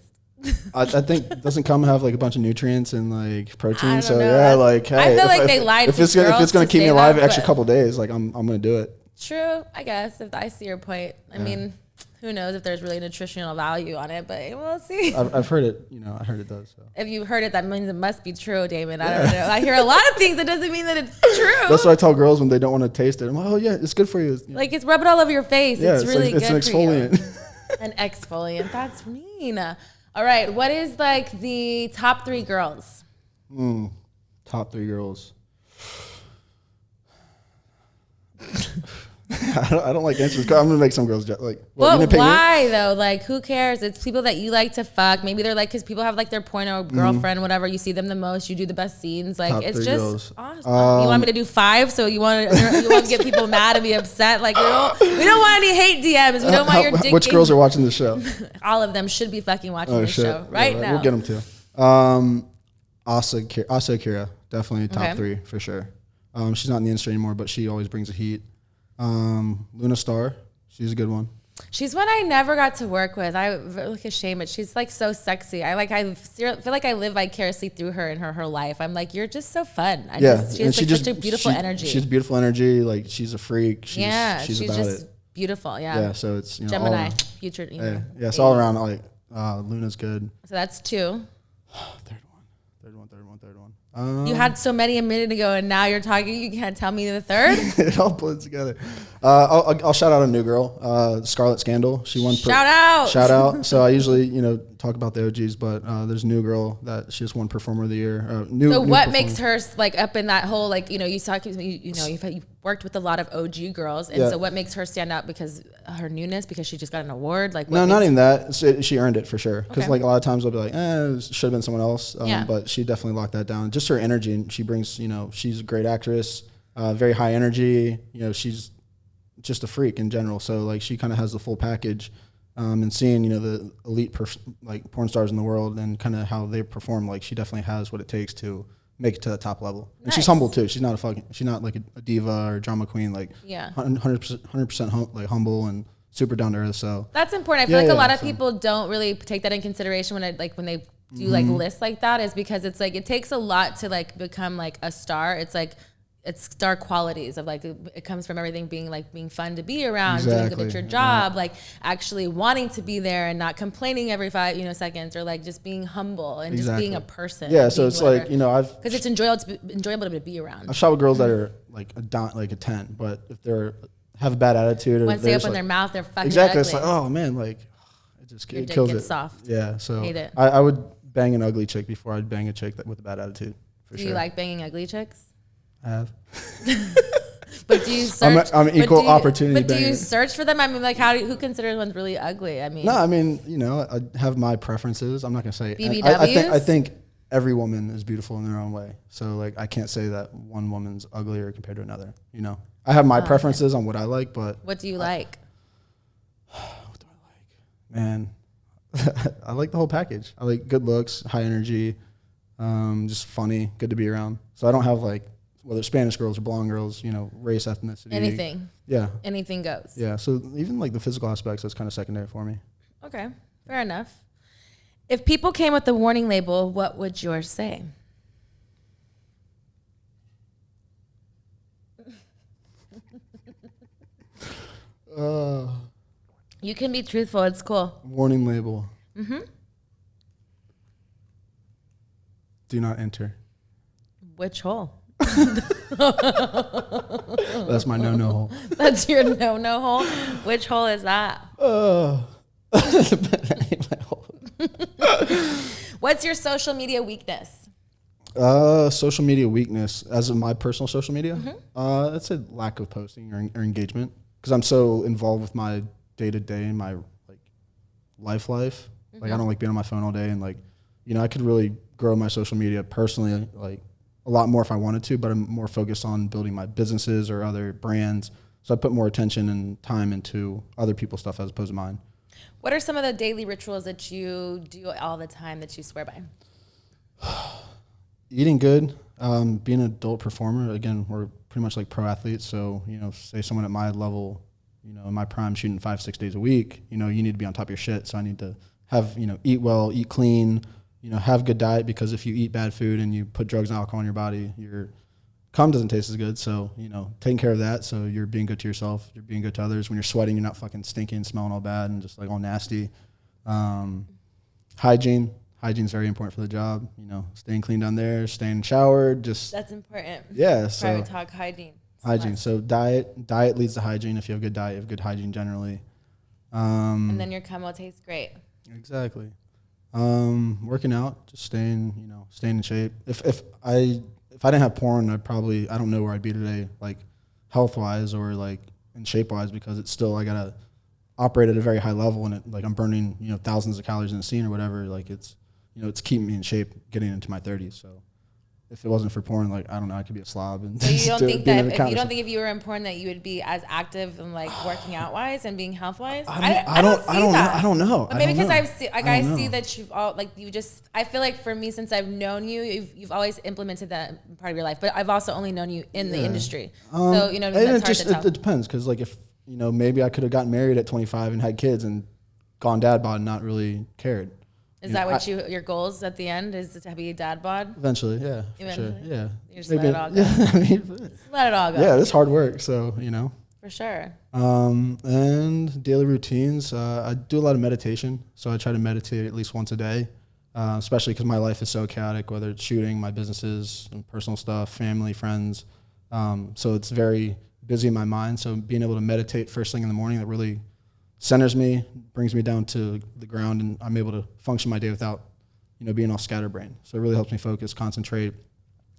I think doesn't cum have like a bunch of nutrients and like protein? I don't So know. yeah, like hey, I feel like they lied. If it's gonna keep me alive an extra couple days, like I'm gonna do it. True, I guess. If I see your point, I mean. Who knows if there's really nutritional value on it, but we'll see. I've heard it, I heard it does. So. If you've heard it, that means it must be true, Damon. I don't know. I hear a lot of things. That doesn't mean that it's true. That's what I tell girls when they don't want to taste it. I'm like, oh yeah, it's good for you. Like it's rub it all over your face. Yeah, it's really it's good an exfoliant. For you. An exfoliant. That's mean. All right. What is like the top 3 girls? Top 3 girls. I don't like answers. I'm gonna make some girls like. Well, why though? Like, who cares? It's people that you like to fuck. Maybe they're like, because people have like their porno girlfriend, whatever. You see them the most. You do the best scenes. Like, Top it's 3 just girls. awesome. You want me to do 5? So you want to get people mad and be upset? Like, we don't want any hate DMs. We don't want your dick. Which girls are watching the show? All of them should be fucking watching this show right now. We'll get them too. Asa Akira, definitely top 3 for sure. She's not in the industry anymore, but she always brings the heat. Luna Star, she's a good one. She's one I never got to work with. I look ashamed, but she's like so sexy. I feel like I live vicariously through her and her life. I'm like, you're just so fun. She has such a beautiful energy. She's beautiful energy. Like she's a freak. She's about just it. Beautiful. Yeah. So it's Gemini, future. It's all around. Like Luna's good. So that's 2. Third one. You had so many a minute ago, and now you're talking. You can't tell me the third. It all blends together. I'll shout out a new girl, Scarlet Scandal. She won. Shout out. So I usually talk about the OGs, but there's a new girl that she just won Performer of the Year. So what makes her like up in that whole like you've worked with a lot of OG girls, and so what makes her stand out? Because her newness, because she just got an award. Like no, not even that. She earned it for sure. Because like a lot of times I'll be like, it should have been someone else. But she definitely locked that down. Just her energy, and she brings. She's a great actress. Very high energy. She's just a freak in general. So like she kind of has the full package. And seeing the elite like porn stars in the world and kind of how they perform, like she definitely has what it takes to make it to the top level. And she's humble too. She's not like a diva or drama queen. Like 100% like humble and super down to earth. So that's important. I feel like a lot of people don't really take that in consideration when they do like lists like that, is because it's like it takes a lot to like become like a star. It's star qualities of like it comes from everything being fun to be around, doing good at your job, like actually wanting to be there and not complaining every 5 seconds, or like just being humble and just being a person. Yeah, so it's whatever. Like because it's enjoyable to be around. I've shot with girls that are like a 10, but if they're have a bad attitude or once they open their mouth, they're fucking ugly. It's like, oh man, like it kills it. Soft. Yeah, so hate it. I would bang an ugly chick before I'd bang a chick with a bad attitude. Do you like banging ugly chicks? I have. But do you search? I'm equal opportunity. But do you search for them? I mean, like, who considers one's really ugly? I mean, no, I mean, I have my preferences. I'm not gonna say BBWs? I think every woman is beautiful in their own way. So like, I can't say that one woman's uglier compared to another. I have my preferences on what I like, but what do you like? What do I like? Man, I like the whole package. I like good looks, high energy, just funny, good to be around. So I don't have like whether Spanish girls or blonde girls, race, ethnicity. Anything. Yeah. Anything goes. Yeah. So even like the physical aspects, that's kind of secondary for me. Okay. Fair enough. If people came with the warning label, what would yours say? You can be truthful. It's cool. Warning label. Do not enter. Which hole? That's my no hole. That's your no hole? Which hole is that? What's your social media weakness? Social media weakness, as in my personal social media, I'd say lack of posting or engagement, because I'm so involved with my day-to-day and my life. Like, I don't like being on my phone all day, and I could really grow my social media personally a lot more if I wanted to, but I'm more focused on building my businesses or other brands. So I put more attention and time into other people's stuff as opposed to mine. What are some of the daily rituals that you do all the time that you swear by? Eating good, being an adult performer. Again, we're pretty much like pro athletes. So, say someone at my level, in my prime shooting 5-6 days a week, you need to be on top of your shit. So I need to have, eat well, eat clean, have good diet, because if you eat bad food and you put drugs and alcohol in your body, your cum doesn't taste as good. So, taking care of that. So you're being good to yourself. You're being good to others. When you're sweating, you're not fucking stinking, smelling all bad and just all nasty. Hygiene is very important for the job. Staying clean down there, staying showered, That's important. Yeah. Private talk, hygiene. Hygiene. So diet leads to hygiene. If you have good diet, you have good hygiene generally. And then your cum will taste great. Exactly. Working out, just staying in shape. If I didn't have porn, I don't know where I'd be today, health wise or in shape wise, because it's still, I gotta operate at a very high level, and I'm burning, thousands of calories in a scene or whatever. It's, it's keeping me in shape getting into my 30s. So if it wasn't for porn, I don't know, I could be a slob. And so you don't think if you were in porn that you would be as active and working out wise and being health wise? I don't know. But maybe because I see that you've all I feel like for me, since I've known you, you've always implemented that part of your life. But I've also only known you in the industry, so that's hard to tell. It depends, because if maybe I could have gotten married at 25 and had kids and gone dad bod and not really cared. Is that what your goals at the end is, to be a dad bod? Eventually, yeah. Eventually. For sure. Yeah. You just let it all go. Yeah, just let it all go. Yeah, it's hard work, so For sure. And daily routines. I do a lot of meditation, so I try to meditate at least once a day, especially because my life is so chaotic, whether it's shooting, my businesses, and personal stuff, family, friends. So it's very busy in my mind. So being able to meditate first thing in the morning, that really centers me, brings me down to the ground, and I'm able to function my day without, being all scatterbrained. So it really helps me focus, concentrate,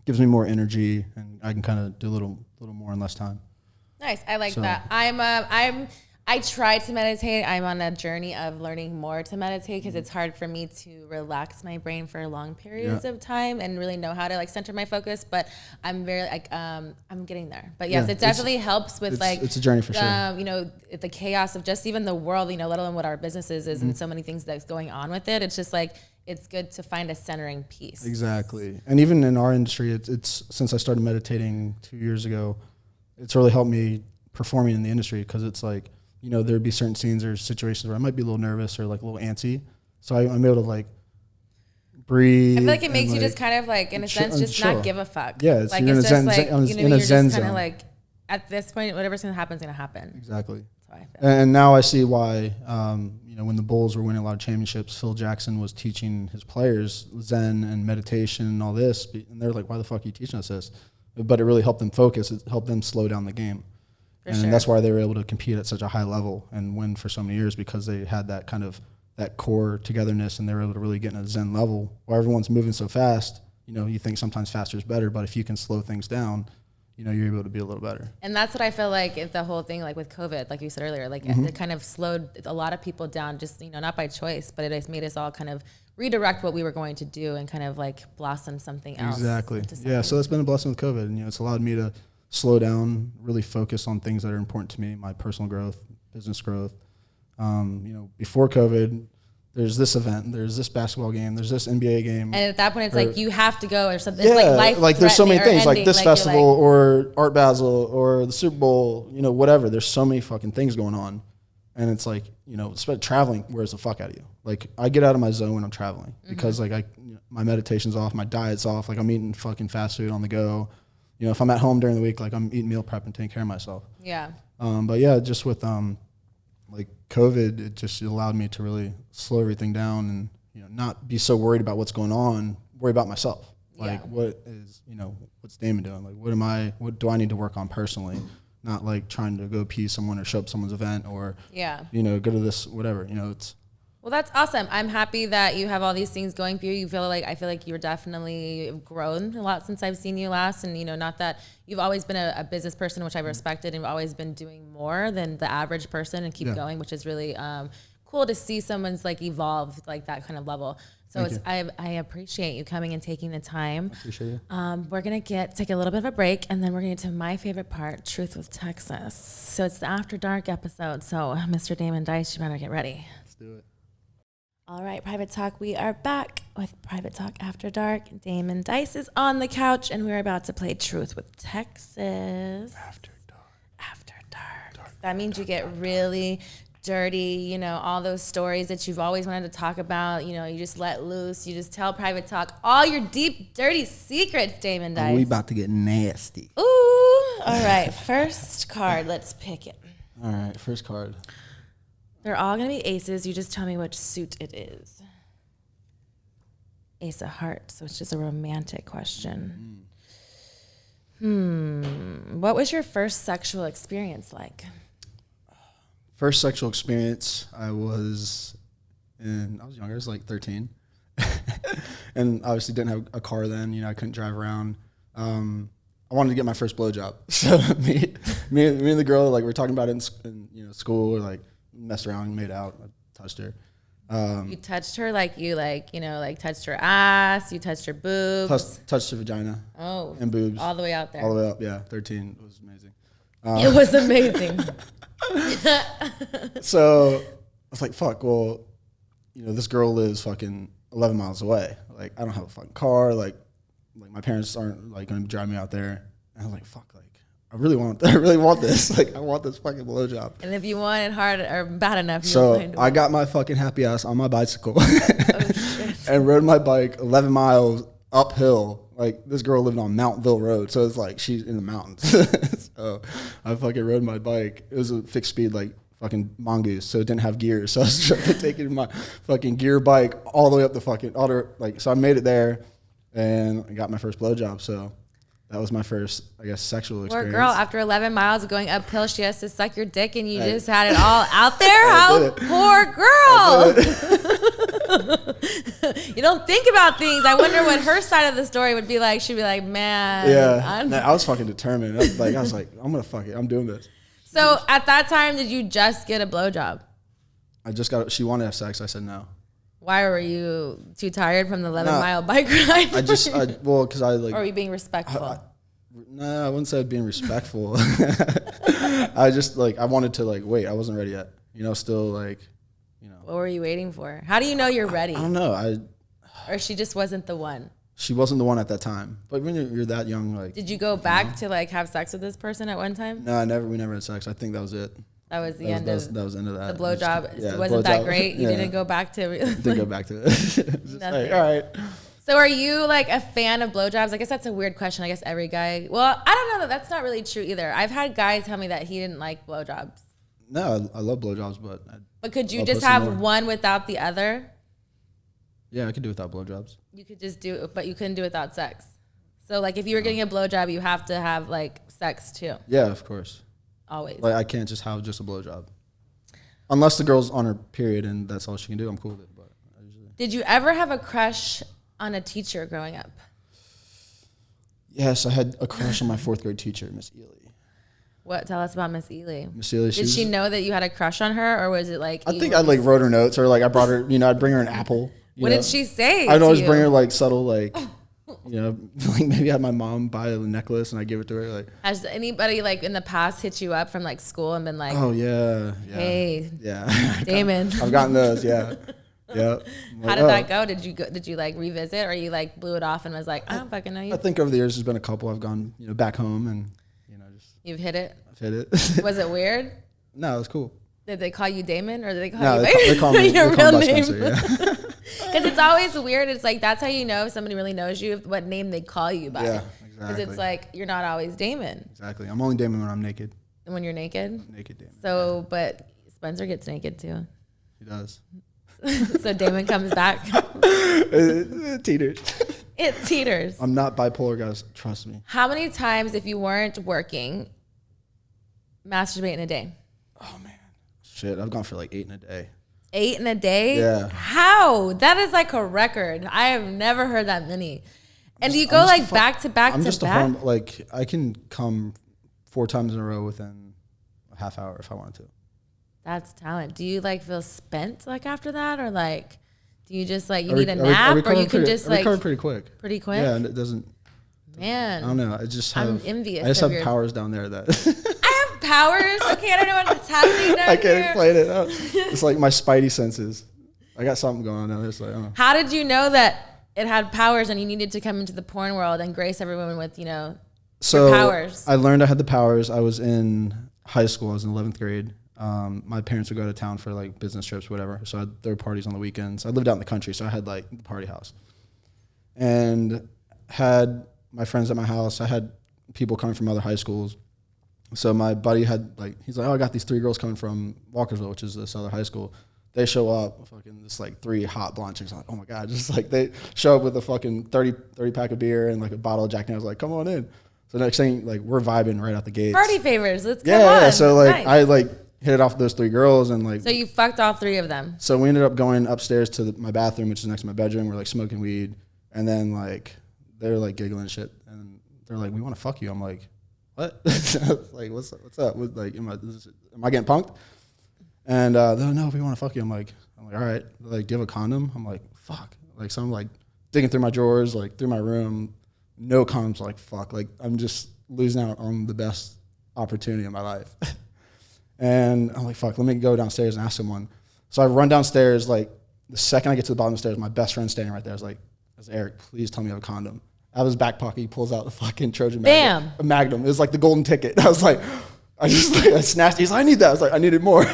gives me more energy, and I can kind of do a little more in less time. Nice. I like that. I try to meditate. I'm on a journey of learning more to meditate, because it's hard for me to relax my brain for long periods of time and really know how to center my focus. But I'm very I'm getting there. But yes, it definitely helps with it's a journey for sure. The chaos of just even the world, let alone what our businesses is and so many things that's going on with it. It's just it's good to find a centering piece. Exactly. And even in our industry, it's since I started meditating 2 years ago, it's really helped me performing in the industry, because it's there'd be certain scenes or situations where I might be a little nervous or a little antsy. So I'm able to breathe. I feel like it makes you just kind of in a sense, just chill. not give a fuck. Yeah. It's you're just in a zen just kind zone. of at this point, whatever's going to happen is going to happen. Exactly. That's how I feel. And now I see why, when the Bulls were winning a lot of championships, Phil Jackson was teaching his players Zen and meditation and all this. And they're like, why the fuck are you teaching us this? But it really helped them focus. It helped them slow down the game. That's why they were able to compete at such a high level and win for so many years, because they had that kind of that core togetherness, and they were able to really get in a Zen level where everyone's moving so fast. You think sometimes faster is better, but if you can slow things down, you're able to be a little better. And that's what I feel like if the whole thing, like with COVID, like you said earlier, like it kind of slowed a lot of people down, just, not by choice, but it has made us all kind of redirect what we were going to do and kind of like blossom something else. Exactly. Yeah. So it's been a blessing with COVID, and, it's allowed me to slow down, really focus on things that are important to me, my personal growth, business growth. Before COVID, there's this event, there's this basketball game, there's this NBA game. And at that point, it's like you have to go or something. Yeah, it's like life like there's so many things, ending, like this festival or Art Basel or the Super Bowl, whatever. There's so many fucking things going on. And it's like, traveling wears the fuck out of you. Like, I get out of my zone when I'm traveling because, like, my meditation's off, my diet's off. Like, I'm eating fucking fast food on the go. If I'm at home during the week, like, I'm eating meal prep and taking care of myself. Yeah. But yeah, just with like COVID, it just allowed me to really slow everything down and not be so worried about what's going on. Worry about myself. Like, what is what's Damon doing? Like, what do I need to work on personally? Not like trying to go appease someone or show up someone's event or go to this whatever. It's. Well, that's awesome. I'm happy that you have all these things going for you. I feel like you're definitely grown a lot since I've seen you last. And, not that you've always been a business person, which I've respected, and you've always been doing more than the average person and keep going, which is really cool to see someone's like evolve like that kind of level. So I appreciate you coming and taking the time. I appreciate you. We're going to take a little bit of a break, and then we're going to get to my favorite part, Truth with Texas. So it's the After Dark episode. So Mr. Damon Dice, you better get ready. Let's do it. All right, Private Talk, we are back with Private Talk After Dark. Damon Dice is on the couch, and we're about to play Truth with Texas. After Dark. After Dark. That means you get really dirty, all those stories that you've always wanted to talk about. You just let loose. You just tell Private Talk all your deep, dirty secrets, Damon Dice. We about to get nasty. Ooh. All right, first card. Let's pick it. All right, first card. They're all going to be aces. You just tell me which suit it is. Ace of Hearts, so it's just a romantic question. What was your first sexual experience like? First sexual experience, I was younger. I was like 13. And obviously didn't have a car then. I couldn't drive around. I wanted to get my first blowjob. So me and the girl, like, we were talking about it in school, or like, messed around and made out. I touched her. You touched her like touched her ass, you touched her boobs. Touched her vagina. Oh. And boobs. All the way out there. All the way up, yeah. 13. It was amazing. It was amazing. So I was like, fuck, well, this girl lives fucking 11 miles away. Like, I don't have a fucking car. Like my parents aren't like going to drive me out there. And I was like, fuck, like, I really want this. Like, I want this fucking blowjob. And if you want it hard or bad enough, so I got my fucking happy ass on my bicycle and rode my bike 11 miles uphill. Like, this girl lived on Mountville Road, so it's like she's in the mountains. So I fucking rode my bike. It was a fixed speed, like fucking mongoose, so it didn't have gears. So I was taking my fucking gear bike all the way up the fucking so I made it there, and I got my first blowjob. So that was my first, I guess, sexual experience. Poor girl, after 11 miles of going uphill, she has to suck your dick, and you just had it all out there? How poor girl. You don't think about things. I wonder what her side of the story would be like. She'd be like, man. Yeah, I was fucking determined. I was like, I'm going to fuck it. I'm doing this. So at that time, did you just get a blowjob? She wanted to have sex. I said no. Why were you too tired from the 11-mile bike ride? because I like. Or were you being respectful? No, I wouldn't say being respectful. I just I wanted to wait. I wasn't ready yet. Still What were you waiting for? How do you know you're ready? I don't know. Or she just wasn't the one. She wasn't the one at that time. But when you're that young, Did you go back to have sex with this person at one time? No, we never had sex. I think that was it. That was the end of that was the end of that. The blowjob wasn't that great. You didn't go back to it. Didn't go back to it. Just all right. So are you a fan of blowjobs? I guess that's a weird question. I guess every guy. Well, I don't know. That's not really true either. I've had guys tell me that he didn't like blowjobs. No, I love blowjobs, but could you just have one without the other? Yeah, I could do without blowjobs. You could just do it, but you couldn't do it without sex. So if you were getting a blowjob, you have to have sex too. Yeah, of course. Always. I can't just have just a blowjob. Unless the girl's on her period and that's all she can do, I'm cool with it. But Did you ever have a crush on a teacher growing up? Yes, I had a crush on my 4th grade teacher, Miss Ely. What? Tell us about Miss Ely. Miss Ely. Did she know that you had a crush on her, or was it like? I think I like wrote her notes, or like I brought her. I'd bring her an apple. What did she say? I'd always bring her like subtle, like, like maybe I had my mom buy a necklace and I give it to her. Like, has anybody like in the past hit you up from like school and been like, oh yeah, hey, yeah, Damon? I've gotten those, yeah. Yeah. How did that go? Did you like revisit, or you like blew it off and was like, I don't fucking know you? I think over the years there's been a couple I've gone, back home and just. You've hit it. I've hit it. Was it weird? No, it was cool. Did they call you Damon, or did they call no, you they call me your real name? Spencer, yeah. Because it's always weird. It's like that's how you know if somebody really knows you, what name they call you by. Yeah, exactly. Because it's like you're not always Damon. Exactly. I'm only Damon when I'm naked. And when you're naked? Naked Damon. So, yeah. But Spencer gets naked too. He does. So Damon comes back. It teeters. It teeters. I'm not bipolar, guys. Trust me. How many times, if you weren't working, masturbate in a day? Oh man, shit! I've gone for like 8 in a day. 8 in a day? Yeah. How? That is like a record. I have never heard that many. And do you go like back to back to back? I'm just a horn. Like I can come 4 times in a row within a half hour if I wanted to. That's talent. Do you like feel spent like after that, or like do you just like you need a nap, or you can just like recover pretty quick? Pretty quick. Yeah, and it doesn't. Man, I don't know. I just have. I'm envious. I just have powers down there that. I have powers. Okay, I don't know what's happening down I can't here. explain it. It's like my spidey senses. I got something going on down there. It's like, oh. How did you know that it had powers and you needed to come into the porn world and grace everyone with your powers? I learned I had the powers. I was in high school. I was in 11th grade. My parents would go to town for like business trips, whatever. So I had their parties on the weekends. I lived out in the country, so I had like the party house, and had my friends at my house. I had people coming from other high schools. So my buddy had he's like, oh, I got these 3 girls coming from Walkersville, which is this other high school. They show up, fucking this like 3 hot blonde chicks. I'm like, oh my god, just like they show up with a fucking 30 pack of beer and like a bottle of Jack Daniels. Like, come on in. So next thing, like we're vibing right out the gate. Party favors. Let's go. Yeah. So like nice. I like hit it off with those 3 girls and like. So you fucked all 3 of them. So we ended up going upstairs to my bathroom, which is next to my bedroom. We're like smoking weed, and then like they're like giggling and shit, and they're like, "We want to fuck you." I'm like, "What?" Like, what's up? Like, am I getting punked? And they're like, "No, we want to fuck you." I'm like, all right. They're like, "Do you have a condom?" I'm like, "Fuck!" Like, so I'm like digging through my drawers, like through my room, no condoms. Like, fuck! Like, I'm just losing out on the best opportunity in my life. And I'm like, fuck, let me go downstairs and ask someone. So I run downstairs, like, the second I get to the bottom of the stairs, my best friend's standing right there. I was like, Eric, please tell me you have a condom. Out of his back pocket, he pulls out the fucking Trojan Magnum. A Magnum. It was like the golden ticket. I was like, I snatched it. He's like, I need that. I was like, I needed more.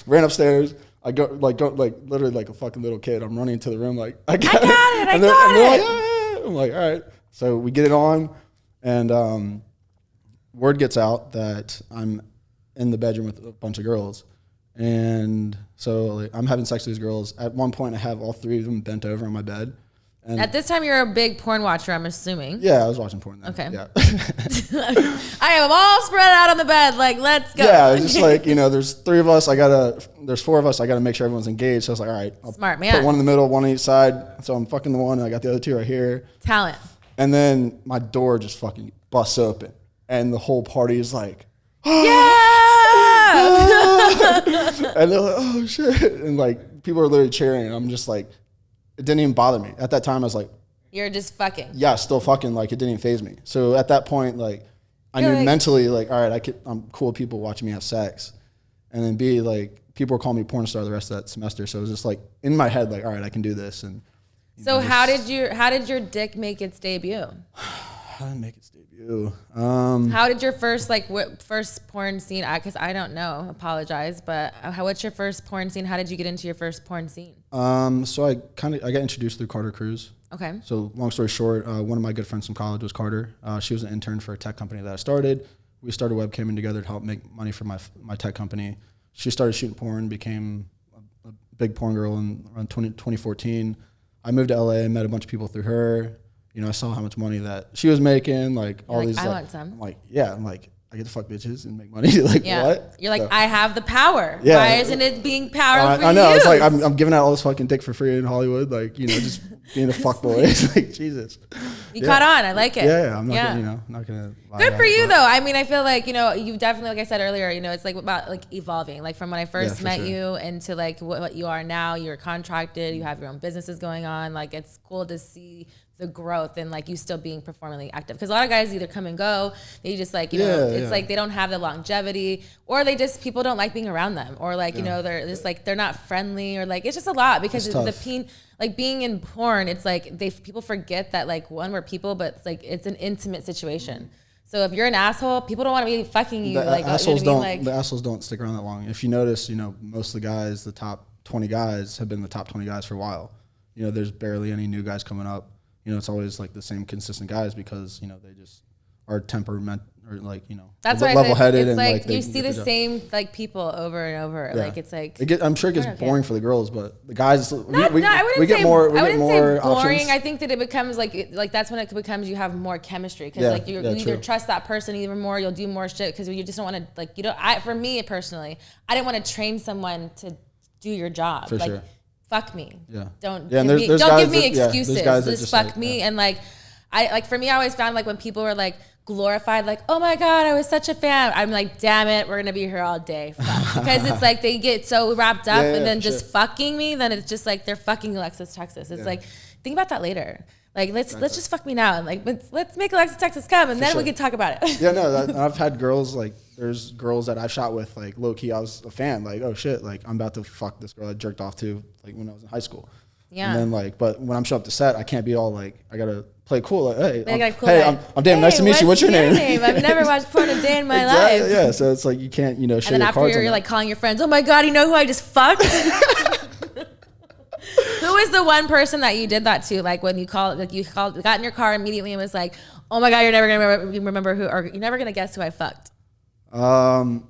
Ran upstairs. I go literally like a fucking little kid. I'm running into the room like, I got it. And they're like, yeah. I'm like, all right. So we get it on, and word gets out that I'm in the bedroom with a bunch of girls. And so like, I'm having sex with these girls. At one point, I have all 3 of them bent over on my bed. And at this time, you're a big porn watcher, I'm assuming. Yeah, I was watching porn then. Okay. Yeah. I have them all spread out on the bed, like, let's go. Yeah, it's just like, there's 3 of us. There's 4 of us. I got to make sure everyone's engaged. So I was like, all right. I'll Smart man. Put one in the middle, one on each side. So I'm fucking the one, and I got the other 2 right here. Talent. And then my door just fucking busts open. And the whole party is like, yeah! And they're like, oh, shit. And like, people are literally cheering. And I'm just like, it didn't even bother me. At that time, I was like, you're just fucking. Yeah, still fucking. Like, it didn't even faze me. So at that point, like, I knew mentally, like, all right, I'm cool with people watching me have sex. And then B, like, people were calling me porn star the rest of that semester. So it was just like, in my head, like, all right, I can do this. And so how did your dick make its debut? How did it make its debut? How did your first first porn scene? Because I don't know. Apologize, but what's your first porn scene? How did you get into your first porn scene? So I got introduced through Carter Cruz. Okay. So long story short, one of my good friends from college was Carter. She was an intern for a tech company that I started. We started webcamming together to help make money for my tech company. She started shooting porn, became a big porn girl in around 2014. I moved to LA and met a bunch of people through her. I saw how much money that she was making, like all these. I want some. I'm like, yeah, I'm like, I get to fuck bitches and make money. Like, yeah. What? You're like, so, I have the power. Yeah. Why isn't it being powerful for you? I know. It's like, I'm giving out all this fucking dick for free in Hollywood. Like, just being a fuckboy. It's like, Jesus. You caught on. I like it. Yeah, I'm not gonna, you know, not gonna lie. Good for you though. I mean, I feel like, you know, you definitely, like I said earlier, you know, it's like about like evolving, like from when I first met you into like what you are now. You're contracted, you have your own businesses going on. Like, it's cool to see the growth and like you still being performingly active, because a lot of guys either come and go, they just like, you know, it's like they don't have the longevity, or they just, people don't like being around them, or like, you know, they're just like, they're not friendly, or like, it's just a lot, because like being in porn, it's like people forget that like, one, we're people, but it's like, it's an intimate situation. So if you're an asshole, people don't want to be fucking you. Like, assholes you know what I mean? the assholes don't stick around that long. If you notice, you know, most of the guys, the top 20 guys have been the top 20 guys for a while. You know, there's barely any new guys coming up. You know, it's always like the same consistent guys, because, you know, they just are temperament, or like, you know, that's level headed. It's and like you see the same like people over and over. Like, it's like, I'm sure it gets boring for the girls, but the guys, I wouldn't say boring. options. I think that it becomes like that's when it becomes, you have more chemistry, because like you either trust that person even more, you'll do more shit, because you just don't want to, like, you know, for me personally, I didn't want to train someone to do your job. For like, sure. Fuck me. Yeah. Don't give me excuses. Just fuck like, me. And like, for me, I always found like when people were like glorified, like, oh my God, I was such a fan. I'm like, damn it, we're going to be here all day. Fuck. Because it's like, they get so wrapped up and then just fucking me. Then it's just like, they're fucking Alexis, Texas. It's like, think about that later. Like, let's just fuck me now. And like, let's make Alexis, Texas come. And then we can talk about it. Yeah, no, I've had girls, like, there's girls that I've shot with, like, low key, I was a fan. Like, oh shit, like, I'm about to fuck this girl I jerked off to, like, when I was in high school. Yeah. And then, like, but when I'm showing up to set, I can't be all like, I gotta play cool. Like, hey, I'm Damon. Nice to meet you. What's your name? I've never watched porn a day in my life. Yeah, so it's like, you can't, you know, show your cards. And then after you're like calling your friends, oh my God, you know who I just fucked? Who is the one person that you did that to? Like, when you got in your car immediately and was like, oh my God, you're never gonna remember who, or you're never gonna guess who I fucked. One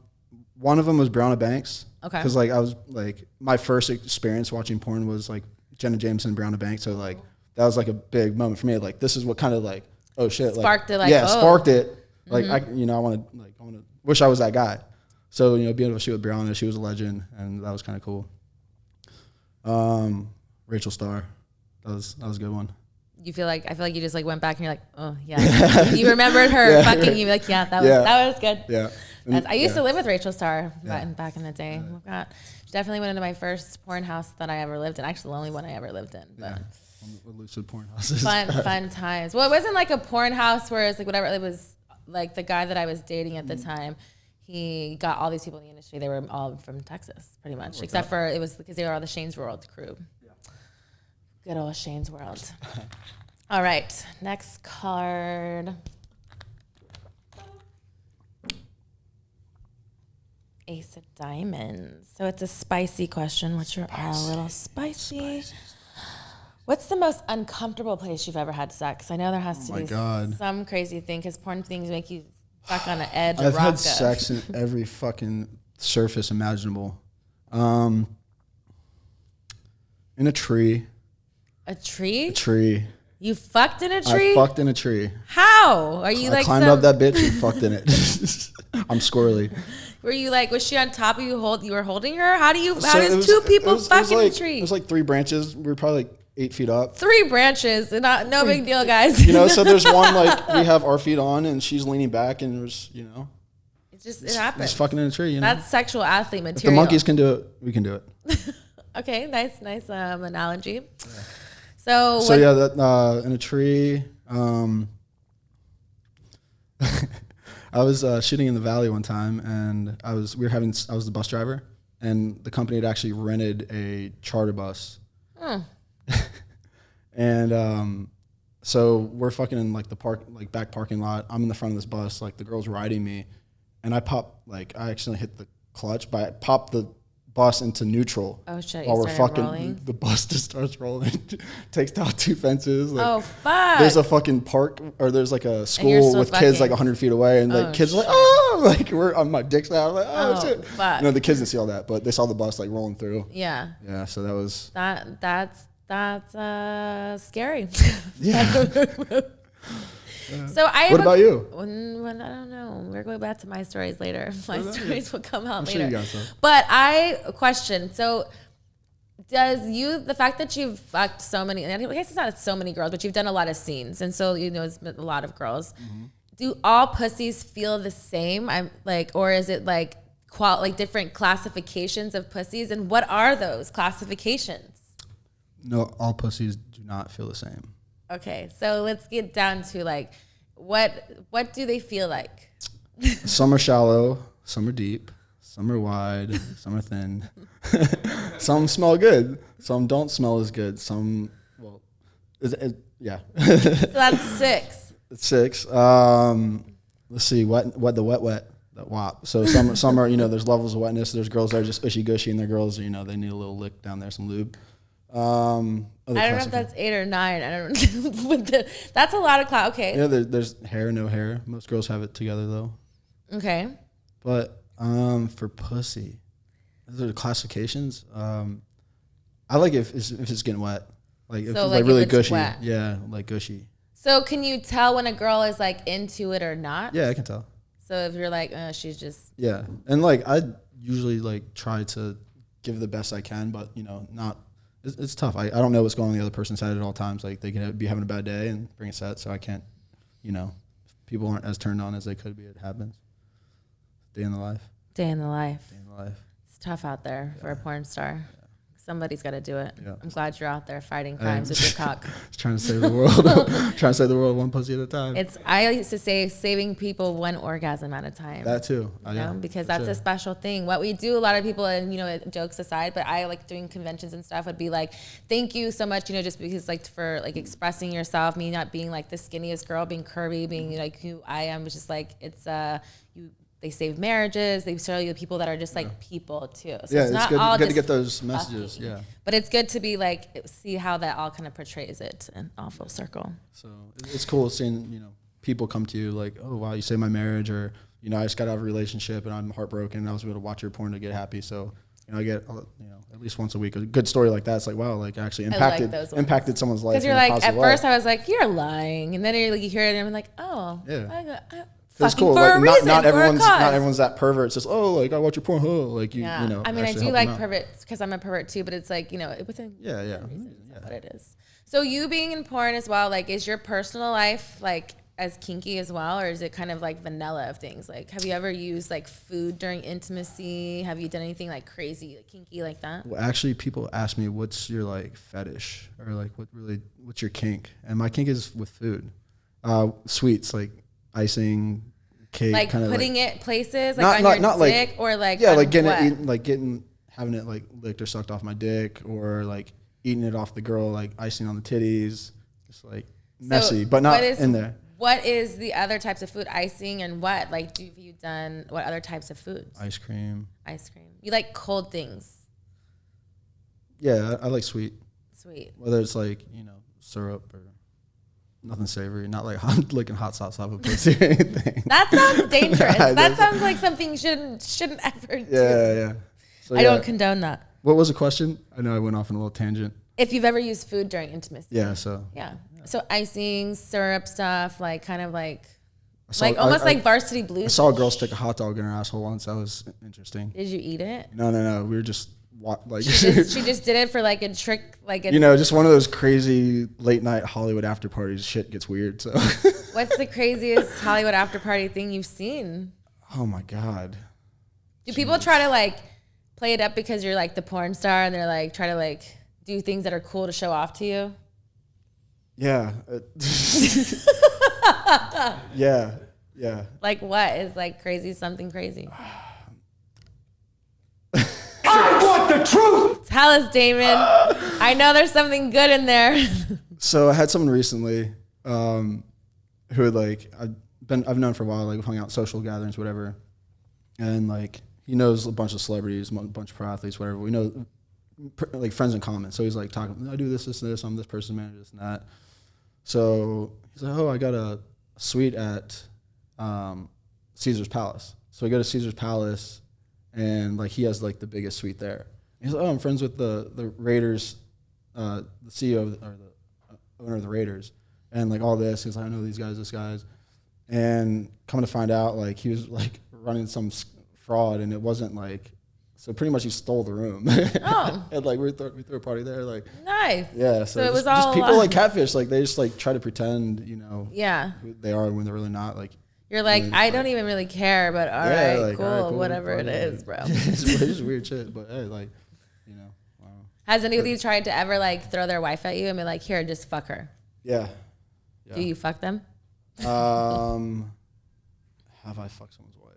of them was Brianna Banks. Okay. Because like, I was like, my first experience watching porn was like Jenna Jameson, Brianna Banks. So like, that was like a big moment for me. Like, this is what kind of like, oh shit, sparked like, it. Like, yeah, sparked it. Like, I want to wish I was that guy. So, you know, being able to shoot with Brianna, she was a legend, and that was kind of cool. Rachel Starr, that was a good one. I feel like you just like went back and you're like, oh yeah, you remembered her fucking you. Like, yeah, that was good. Yeah. I used to live with Rachel Starr back in the day. Oh God, she definitely went into my first porn house that I ever lived in. Actually, the only one I ever lived in. But lucid porn houses. Fun times. Well, it wasn't like a porn house where it's like whatever. It was like the guy that I was dating at the time. He got all these people in the industry. They were all from Texas, pretty much, except for it was because they were all the Shane's World crew. Yeah. Good old Shane's World. All right, next card. Ace of Diamonds. So it's a spicy question, which are all a little spicy. What's the most uncomfortable place you've ever had sex? I know there has to be some crazy thing, because porn things make you stuck on an edge. I've had sex in every fucking surface imaginable. In a tree. A tree? A tree. You fucked in a tree? I fucked in a tree. How? Are you I climbed up that bitch and fucked in it. I'm squirrely. Were you like, was she on top of you? You were holding her? How does two people fuck in a tree? It was like 3 branches. We were probably like 8 feet up. 3 branches. No big deal, guys. You know, so there's one, like, we have our feet on and she's leaning back, and there's, you know. It happens. It's fucking in a tree, you know. That's sexual athlete material. If the monkeys can do it, we can do it. Okay, nice analogy. Yeah. So in a tree, I was shooting in the valley one time, and I was the bus driver, and the company had actually rented a charter bus. And so we're fucking in like the back parking lot. I'm in the front of this bus, like the girl's riding me, and I accidentally hit the clutch, but I popped the bus into neutral. Oh shit! While we're fucking, rolling? The bus just starts rolling, takes out 2 fences. Like, oh fuck! There's a fucking park, or there's like a school with kids like 100 feet away, and like kids are like, oh, like we're on my dick's out, like, oh shit. Fuck. You know, the kids didn't see all that, but they saw the bus like rolling through. Yeah. Yeah. So that was that's scary. Yeah. So what about you? I don't know. We're going back to my stories later. My stories will come out later. Sure you got some. But question. So the fact that you've fucked so many, I guess it's not so many girls, but you've done a lot of scenes, and so it's been a lot of girls. Mm-hmm. Do all pussies feel the same? Or is it like different classifications of pussies, and what are those classifications? No, all pussies do not feel the same. Okay, so let's get down to like what do they feel like? Some are shallow, some are deep, some are wide, some are thin. Some smell good, some don't smell as good. Some, yeah. So that's 6. It's 6. Let's see, wet, that wop. So some are, there's levels of wetness. There's girls that are just ushy gushy, and there are girls, they need a little lick down there, some lube. I don't know if that's 8 or 9. I don't know. That's a lot of clout. Okay. Yeah, there's hair, no hair. Most girls have it together though. Okay. But for pussy, those are the classifications. I like if it's getting wet, like if it's like really gushy. Wet. Yeah, like gushy. So can you tell when a girl is like into it or not? Yeah, I can tell. So if you're like, she's just. Yeah, and like I usually like try to give the best I can, but not. It's tough. I don't know what's going on the other person's head at all times. Like they can be having a bad day and bring a set, so I can't. People aren't as turned on as they could be. It happens. Day in the life. Day in the life. Day in the life. It's tough out there for a porn star. Yeah. Somebody's got to do it. Yeah. I'm glad you're out there fighting crimes with your cock. Trying to save the world. Trying to save the world one pussy at a time. I used to say saving people one orgasm at a time. That too. Because that's a special thing. What we do, a lot of people, and jokes aside, but I like doing conventions and stuff would be like, thank you so much, just because like for like expressing yourself, me not being like the skinniest girl, being curvy, being like who I am, was just like, it's they save marriages. They show you people that are just like people too. So yeah, it's not good, all good just to get those messages. fucking. Yeah, but it's good to be like see how that all kind of portrays it in all full circle. So it's cool seeing people come to you like, oh wow, you saved my marriage, or I just got out of a relationship and I'm heartbroken and I was able to watch your porn to get happy. So I get at least once a week a good story like that. It's like wow, like actually impacted someone's life. Because you're like at first I was like you're lying, and then you hear it and I'm like oh yeah. It's cool. Like not everyone's that pervert. It's just like I watch your porn. Like you know. I mean, I do like perverts because I'm a pervert too. But it's like within what it is. So you being in porn as well, like, is your personal life like as kinky as well, or is it kind of like vanilla of things? Like, have you ever used like food during intimacy? Have you done anything like crazy, like, kinky like that? Well, actually, people ask me, "What's your like fetish?" or like, what's your kink? And my kink is with food, sweets like icing, cake, like putting it places like not, on your dick, like, or like like having it like licked or sucked off my dick, or like eating it off the girl, like icing on the titties, just like messy, but not in there. What is the other types of food? Icing and what? Like, have you done what other types of foods? Ice cream. You like cold things? Yeah, I like sweet. Whether it's like syrup or. Nothing savory, not like licking hot sauce off a pussy or anything. That sounds dangerous. That sounds like something you shouldn't ever do. Yeah. So, I don't condone that. What was the question? I know I went off on a little tangent. If you've ever used food during intimacy. Yeah, so. Yeah. So icing, syrup stuff, like kind of like almost like Varsity Blues. I saw a girl stick a hot dog in her asshole once. That was interesting. Did you eat it? No. We were just like she just did it for like a trick, like a just one of those crazy late night Hollywood after parties. Shit gets weird. So what's the craziest Hollywood after party thing you've seen? Oh my god. Do people try to like play it up because you're like the porn star and they're like try to like do things that are cool to show off to you? Yeah. Yeah. Like what is like crazy? Something crazy. I want the truth. Tell us, Damon. I know there's something good in there. So I had someone recently who had like I've known for a while, like we've hung out at social gatherings, whatever, and like he knows a bunch of celebrities, a bunch of pro athletes, whatever. We know like friends in common. So he's like talking, I do this, I'm this person's manager, this and that. So he's like, oh, I got a suite at Caesar's Palace. So we go to Caesar's Palace. And like he has like the biggest suite there. He's like, oh, I'm friends with the Raiders, the CEO or the owner of the Raiders, and like all this. He's like, I know these guys, this guys, and coming to find out, like he was like running some fraud, and it wasn't like So pretty much he stole the room. Oh. And like we threw a party there. Like Nice. yeah. So it was all just people like catfish. Like they just like try to pretend, you know, Yeah. who they are when they're really not. Like You're like, I don't even really care, but all yeah, right, like, cool, all right, cool, whatever it party, is, bro. it's just weird shit. But hey, like, you know, wow. Has any of you tried to ever like throw their wife at you and be like, here, just fuck her? Yeah. Do you fuck them? Have I fucked someone's wife?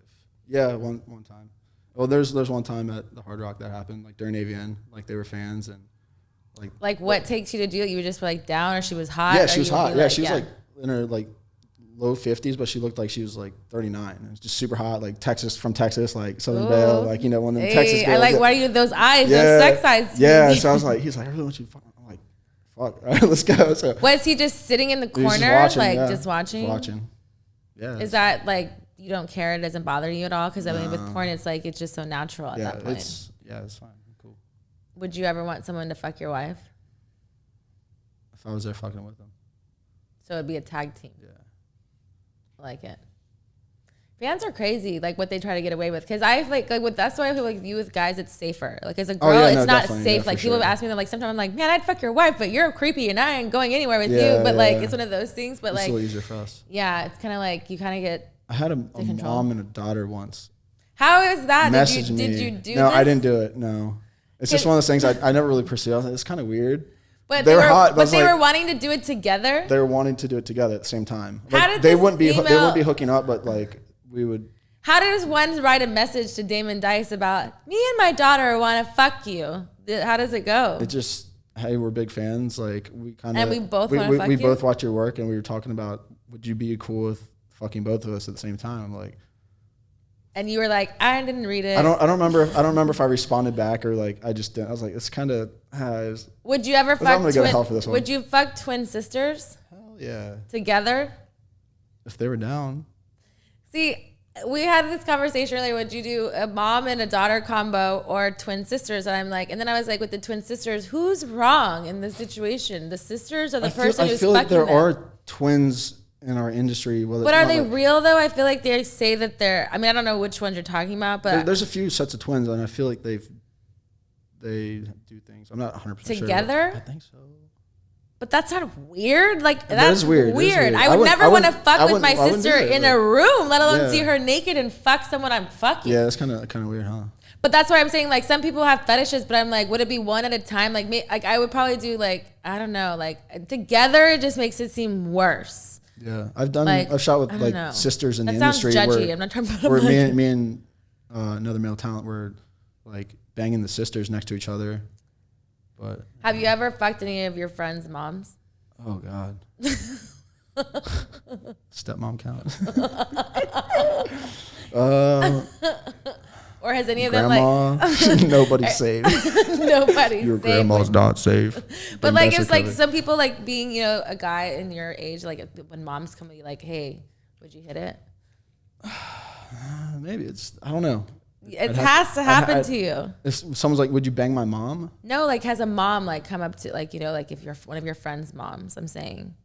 Yeah, one time. Well, there's one time at the Hard Rock that happened, like during AVN, like they were fans and like what takes you to do it? You were just like down, or she was hot? Yeah, she was hot. Yeah, she was like in her like low 50s, but she looked like she was like 39. It was just super hot, like from Texas, like Southern Belle, like you know one of them Texas girls. I like why you those eyes, yeah, those sex eyes. Yeah, so I was like, he's like, I really want you to fuck. I'm like, fuck, all right, let's go. So was he just sitting in the corner, just watching, just watching? Just watching. Yeah. Is that like you don't care? It doesn't bother you at all? Because I mean, with porn, it's like it's just so natural at that point. It's fine, cool. Would you ever want someone to fuck your wife? If I was there fucking with them. So it'd be a tag team. Yeah. I like it. Fans are crazy, like what they try to get away with. Because I like that's why I feel like you with guys, it's safer. Like as a girl, it's not safe. Like people ask me, they're like, sometimes I'm like, man, I'd fuck your wife, but you're creepy and I ain't going anywhere with you. But like, it's one of those things. But it's like, a little easier for us. Yeah, it's kind of like you kind of get. I had a mom and a daughter once. How is that? Did you do? No, this? I didn't do it. No, it's just one of those things I never really pursued. I was like, it's kind of weird. But they were hot. But they were wanting to do it together. They were wanting to do it together at the same time. How Like, did they wouldn't be hooking up, but like we would. How does one write a message to Damon Dice about me and my daughter want to fuck you? How does it go? It just, hey, we're big fans. Like we kind of. And we both want to fuck you? We both watch your work, and we were talking about, would you be cool with fucking both of us at the same time? Like. And you were like, I didn't read it. I don't remember if I responded back or like I just didn't. I was like, it's kind of. Would you ever fuck? I'm gonna go to hell for this one. Would you fuck twin sisters? Hell yeah. Together? If they were down. See, we had this conversation earlier. Would you do a mom and a daughter combo or twin sisters? And I'm like, and then I was like, with the twin sisters, who's wrong in this situation? The sisters or the person who's fucking them? I feel like there are twins in our industry. But are they real though? I feel like they say that they're. I mean, I don't know which ones you're talking about, but there's a few sets of twins, and I feel like they do things. I'm not 100% sure. Together? I think so. But that's not weird. Like that that's is weird. Weird. I would never want to fuck with my sister in a room, let alone see her naked and fuck someone I'm fucking. Yeah, it's kind of weird, huh? But that's why I'm saying, like, some people have fetishes, but I'm like, would it be one at a time? Like, I would probably do like, I don't know, like together. It just makes it seem worse. Yeah, I've shot with like sisters in the industry. That sounds judgy. I'm not trying to put where me and another male talent were like banging the sisters next to each other. But have you ever fucked any of your friends' moms? Oh God. Stepmom count. Or has any of grandma, them like nobody's safe. Nobody's Your grandma's not safe. But like it's like some people like being, you know, a guy in your age, like when moms come to you like, hey, would you hit it? Maybe I don't know. It has to happen to you. If someone's like, would you bang my mom? No, like has a mom like come up to like, you know, like if you're one of your friends' moms, I'm saying,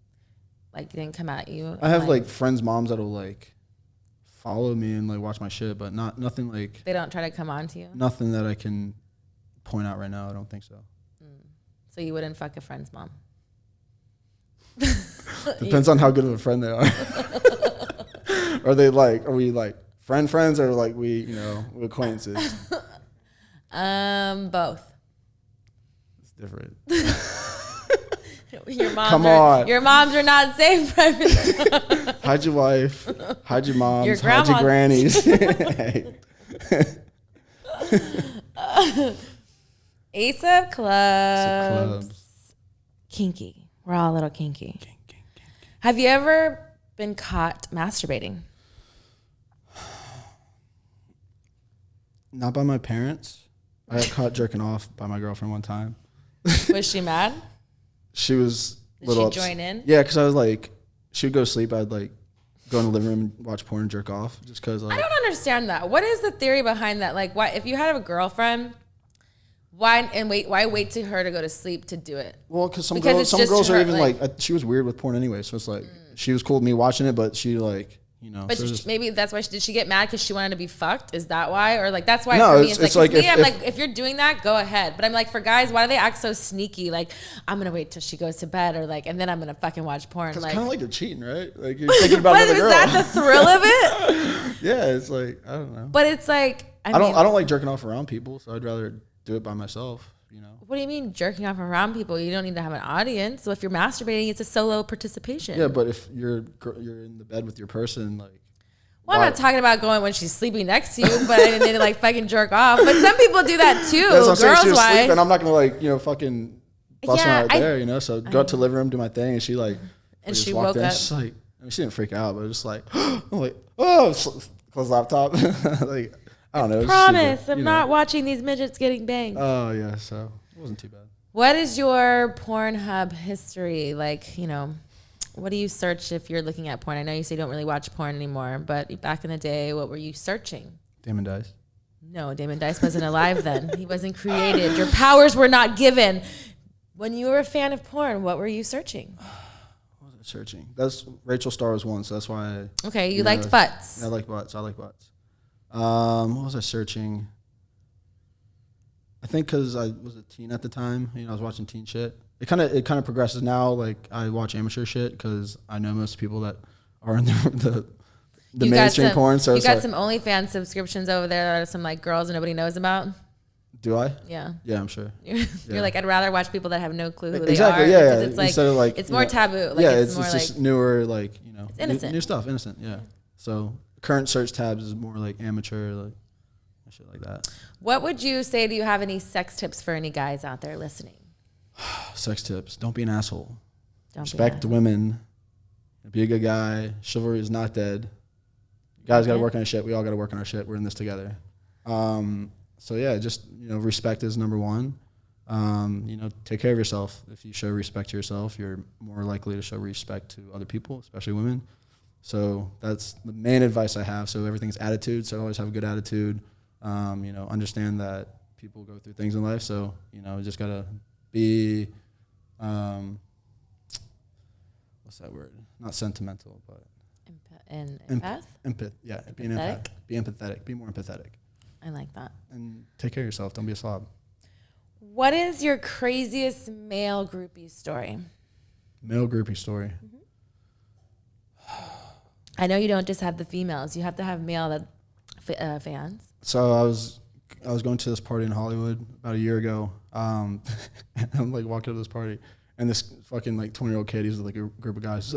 like didn't come at you. I have like friends' moms that'll like follow me and like watch my shit, but nothing like. They don't try to come on to you? Nothing that I can point out right now. I don't think so. So you wouldn't fuck a friend's mom? Depends on how good of a friend they are. Are we like friends or like we acquaintances? Both. It's different. Your moms Come on. Your moms are not safe. Hide your wife. Hide your moms. Your hide your grannies. Ace of Clubs. Kinky. We're all a little kinky. Have you ever been caught masturbating? Not by my parents. I got caught jerking off by my girlfriend one time. Was she mad? She was Did little she join in? Yeah, because I was like, she would go to sleep. I'd like go in the living room and watch porn and jerk off just because. Like, I don't understand that. What is the theory behind that? Like, why, if you had a girlfriend, why wait to her to go to sleep to do it? Well, because some girls are even like she was weird with porn anyway. So it's like she was cool with me watching it, but she like you know. But So maybe that's why did she get mad because she wanted to be fucked? Is that why? Or like that's why No, for me it's like me, I'm like if you're doing that, go ahead. But I'm like for guys, why do they act so sneaky? Like I'm gonna wait till she goes to bed or like and then I'm gonna fucking watch porn. it's Like kind of like you're cheating, right? Like you're thinking about another girl. Is that the thrill of it? Yeah, it's like I don't know. But it's like I don't like jerking off around people, so I'd rather do it by myself. You know. What do you mean jerking off around people? You don't need to have an audience. So if you're masturbating, it's a solo participation. Yeah, but if you're in the bed with your person, like. Well, I'm not talking about going when she's sleeping next to you, but I mean, they like fucking jerk off. But some people do that too. That's what I'm saying. She was why? sleeping. I'm not gonna like fucking bust her out there, you know. So go out to the living room, do my thing, and she like and she she walked woke in. up. She's like, I mean, she didn't freak out, but just like, I'm like, oh, close laptop. Like I don't know. Promise, Super, I'm not watching these midgets getting banged. Oh yeah, so it wasn't too bad. What is your Pornhub history like? You know. What do you search if you're looking at porn? I know you say you don't really watch porn anymore, but back in the day, what were you searching? Damon Dice. No, Damon Dice wasn't alive then. He wasn't created. Your powers were not given. When you were a fan of porn, what were you searching? What was I searching? That's Rachel Starr was one, so that's why. Okay, you liked butts. I like butts. What was I searching? I think because I was a teen at the time. You know, I was watching teen shit. It kind of progresses now. Like I watch amateur shit because I know most people that are in the mainstream porn. So you got some OnlyFans subscriptions over there that are some like girls that nobody knows about. Do I? Yeah. Yeah, I'm sure. You're like I'd rather watch people that have no clue who exactly, they are. Yeah, it's like instead of like it's more taboo. Like, yeah, it's more just like newer, like you know, it's innocent. New stuff, innocent. Yeah. So current search tabs is more like amateur, like shit like that. What would you say? Do you have any sex tips for any guys out there listening? Sex tips. Don't be an asshole. Don't Respect women. Be a good guy. Chivalry is not dead. You guys got to work on our shit. We all got to work on our shit. We're in this together. So yeah, just, you know, respect is number one. You know, take care of yourself. If you show respect to yourself, you're more likely to show respect to other people, especially women. So that's the main advice I have. So everything's attitude. So always have a good attitude. You know, understand that people go through things in life. So, you know, just got to be, what's that word? Not sentimental, but empath? Yeah, be an empath. Be empathetic. Be more empathetic. I like that. And take care of yourself. Don't be a slob. What is your craziest male groupie story? Male groupie story. Mm-hmm. I know you don't just have the females. You have to have male fans. So I was going to this party in Hollywood about a year ago. I'm like walking to this party, and this fucking like 20-year-old kid, he's like a group of guys.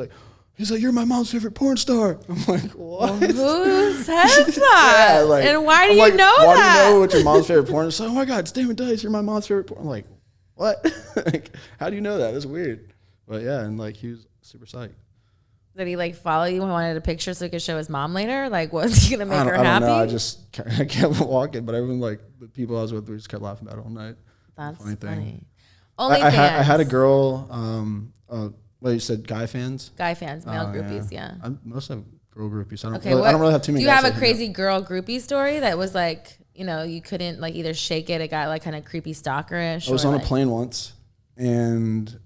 He's like, you're my mom's favorite porn star. I'm like, what? Who says that? Yeah, like, and why do you know why that? do you know what your mom's favorite porn is? So, oh my God, it's Damon Dice. You're my mom's favorite porn. I'm like, what? Like, how do you know that? That's weird. But yeah, and like he was super psyched. Did he like follow you and wanted a picture so he could show his mom later? Like, was he gonna make her happy? I don't know. I kept walking, but everyone, like the people I was with, we just kept laughing about it all night. That's funny thing. Only I had a girl. What you said, guy fans? Guy fans, male groupies, yeah. Most have girl groupies. I don't really have too many. Do you have a crazy girl groupie story that was like, you know, you couldn't like either shake it, it got like kind of creepy stalkerish? I was on a plane once, and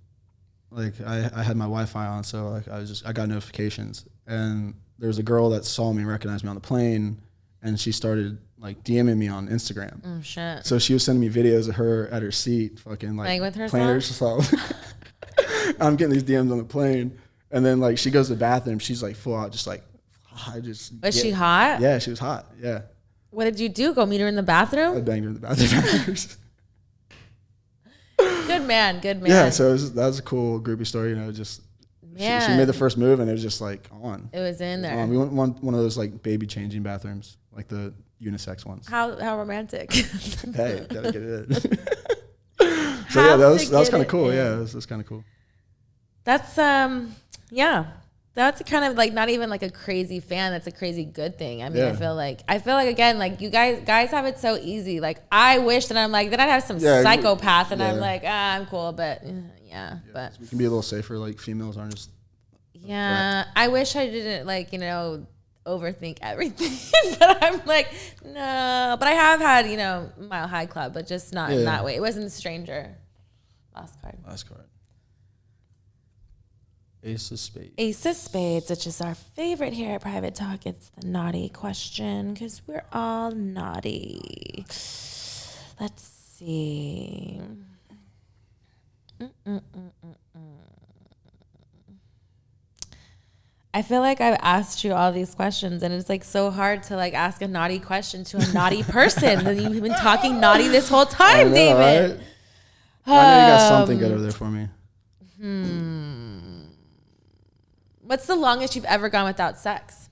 like I had my Wi-Fi on, so like I got notifications, and there was a girl that saw me and recognized me on the plane, and she started like DMing me on Instagram. Oh shit! So she was sending me videos of her at her seat, fucking like with herself. Playing herself. I'm getting these DMs on the plane, and then like she goes to the bathroom, she's like full out, just like I just. Was she hot? Yeah, she was hot. Yeah. What did you do? Go meet her in the bathroom? I banged her in the bathroom. Good man. Yeah, so that was a cool groupie story. You know, just she made the first move, and it was just like on. It was in there. We went one of those like baby changing bathrooms, like the unisex ones. How romantic. Hey, gotta get it in. So yeah, that was kind of cool. Yeah, it was kind of cool. That's yeah. That's kind of like not even like a crazy fan. That's a crazy good thing. I mean, I feel like again, like you guys have it so easy. Like I wish that I'm like, then I'd have some psychopath and I'm like, I'm cool, but but so we can be a little safer. Like females aren't just. Yeah, I wish I didn't like, you know, overthink everything, but I'm like, no, but I have had, you know, Mile High Club, but just not in that way. It wasn't a stranger. Last card. Ace of Spades. Ace of Spades, which is our favorite here at Private Talk. It's the naughty question because we're all naughty. Let's see. I feel like I've asked you all these questions, and it's like so hard to like ask a naughty question to a naughty person. And you've been talking naughty this whole time, David. Right? I know you got something good over there for me. What's the longest you've ever gone without sex?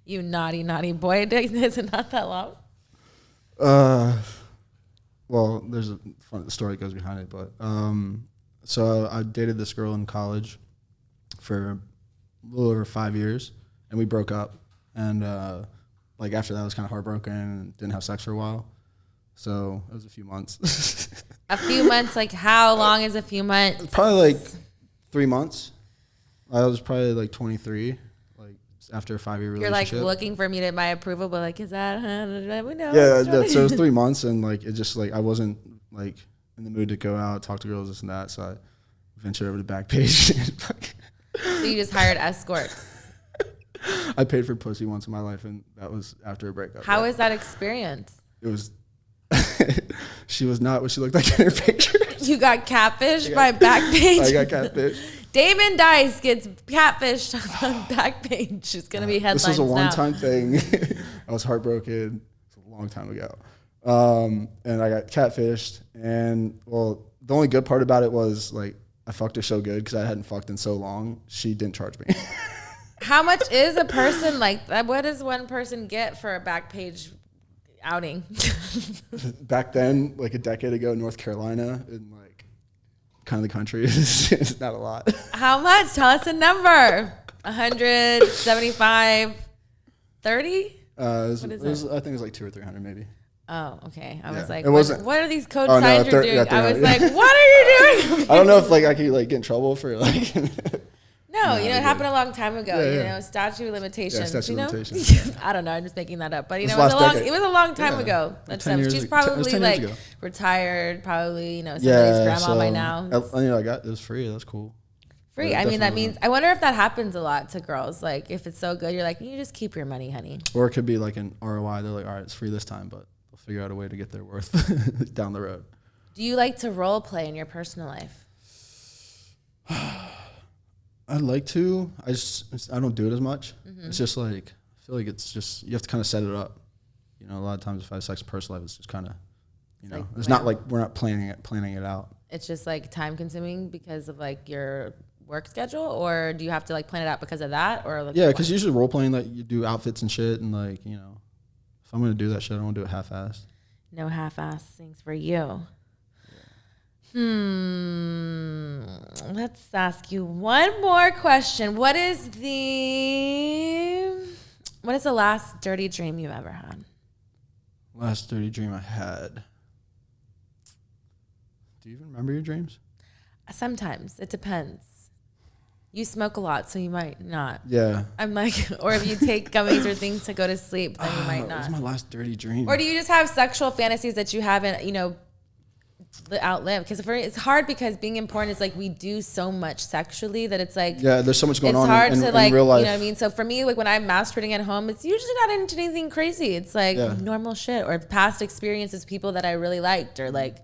You naughty, naughty boy. Is it not that long? Well, there's a fun story that goes behind it, but so I dated this girl in college for a little over 5 years, and we broke up. And like after that, I was kind of heartbroken and didn't have sex for a while. So it was a few months. A few months? Like how long is a few months? Probably like 3 months. I was probably like 23, like after a 5-year relationship. You're like looking for me to my approval, but like, is that? We know. Yeah, so it was 3 months, and like it just like I wasn't like in the mood to go out, talk to girls, this and that. So I ventured over to Backpage. So you just hired escorts. I paid for pussy once in my life, and that was after a breakup. How was that experience? It was. She was not what she looked like in her pictures. You got catfished by Backpage? I got catfished. Damon Dice gets catfished on Backpage. It's going to be headlines. This was a one-time thing. I was heartbroken. It's a long time ago. And I got catfished. And, well, the only good part about it was, like, I fucked her so good because I hadn't fucked in so long. She didn't charge me. How much is a person like that? What does one person get for a Backpage outing? Back then, like a decade ago, North Carolina, in like kind of the country, is not a lot. How much? Tell us a number. 175, 30? I think it was like 200 or 300 maybe. Oh, okay. I was like, it wasn't, what are these code signs you're doing? Yeah, I was like, what are you doing? I don't know if like I could like get in trouble for like. No, it happened a long time ago. Yeah, you know, statute of limitations. Yeah, statute you know, of limitations. I don't know. I'm just making that up, but you This know, last it was a long time ago. That's 10 years She's ago. It was probably 10 years like ago. retired. Probably somebody's grandma by now. I got it was free. That's cool. Free. Yeah, I mean, that means I wonder if that happens a lot to girls. Like, if it's so good, you're like, you just keep your money, honey. Or it could be like an ROI. They're like, all right, it's free this time, but they'll figure out a way to get their worth down the road. Do you like to role play in your personal life? I'd like to. I don't do it as much. Mm-hmm. It's just like I feel like it's just you have to kind of set it up. You know, a lot of times if I have sex in personal life, it's just kind of, it's not like we're not planning it out. It's just like time consuming because of like your work schedule, or do you have to like plan it out because of that, or like yeah, because usually role playing like you do outfits and shit, and like if I'm gonna do that shit, I don't want to do it half-assed. No half-ass things for you. Let's ask you one more question. What is the last dirty dream you've ever had? Last dirty dream I had. Do you even remember your dreams? Sometimes. It depends. You smoke a lot, so you might not. Yeah. I'm like, or if you take gummies or things to go to sleep, then you might not. That was my last dirty dream. Or do you just have sexual fantasies that you haven't, outlive? Because it's hard because being in porn is like we do so much sexually that it's like there's so much going on. It's hard to like in real life. You know what I mean. So for me, like when I'm masturbating at home, it's usually not into anything crazy. It's like normal shit or past experiences, people that I really liked, or like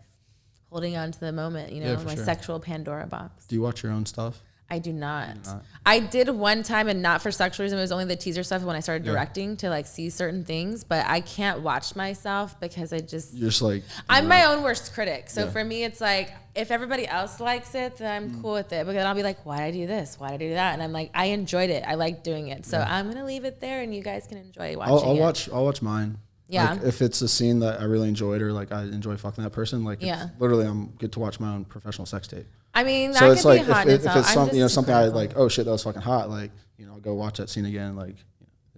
holding on to the moment. My sexual Pandora box. Do you watch your own stuff? I do not. I did one time, and not for sexual reason. It was only the teaser stuff when I started directing to like see certain things. But I can't watch myself because you're just like I'm my own worst critic. So for me, it's like if everybody else likes it, then I'm cool with it. But then I'll be like, why did I do this? Why did I do that? And I'm like, I enjoyed it. I like doing it. So I'm gonna leave it there, and you guys can enjoy watching it. I'll watch mine. Yeah. Like if it's a scene that I really enjoyed, or like I enjoy fucking that person, like literally I'm get to watch my own professional sex tape. I mean, that so could it's like be hot. if it's something I like, oh shit, that was fucking hot. Like, I'll go watch that scene again. Like,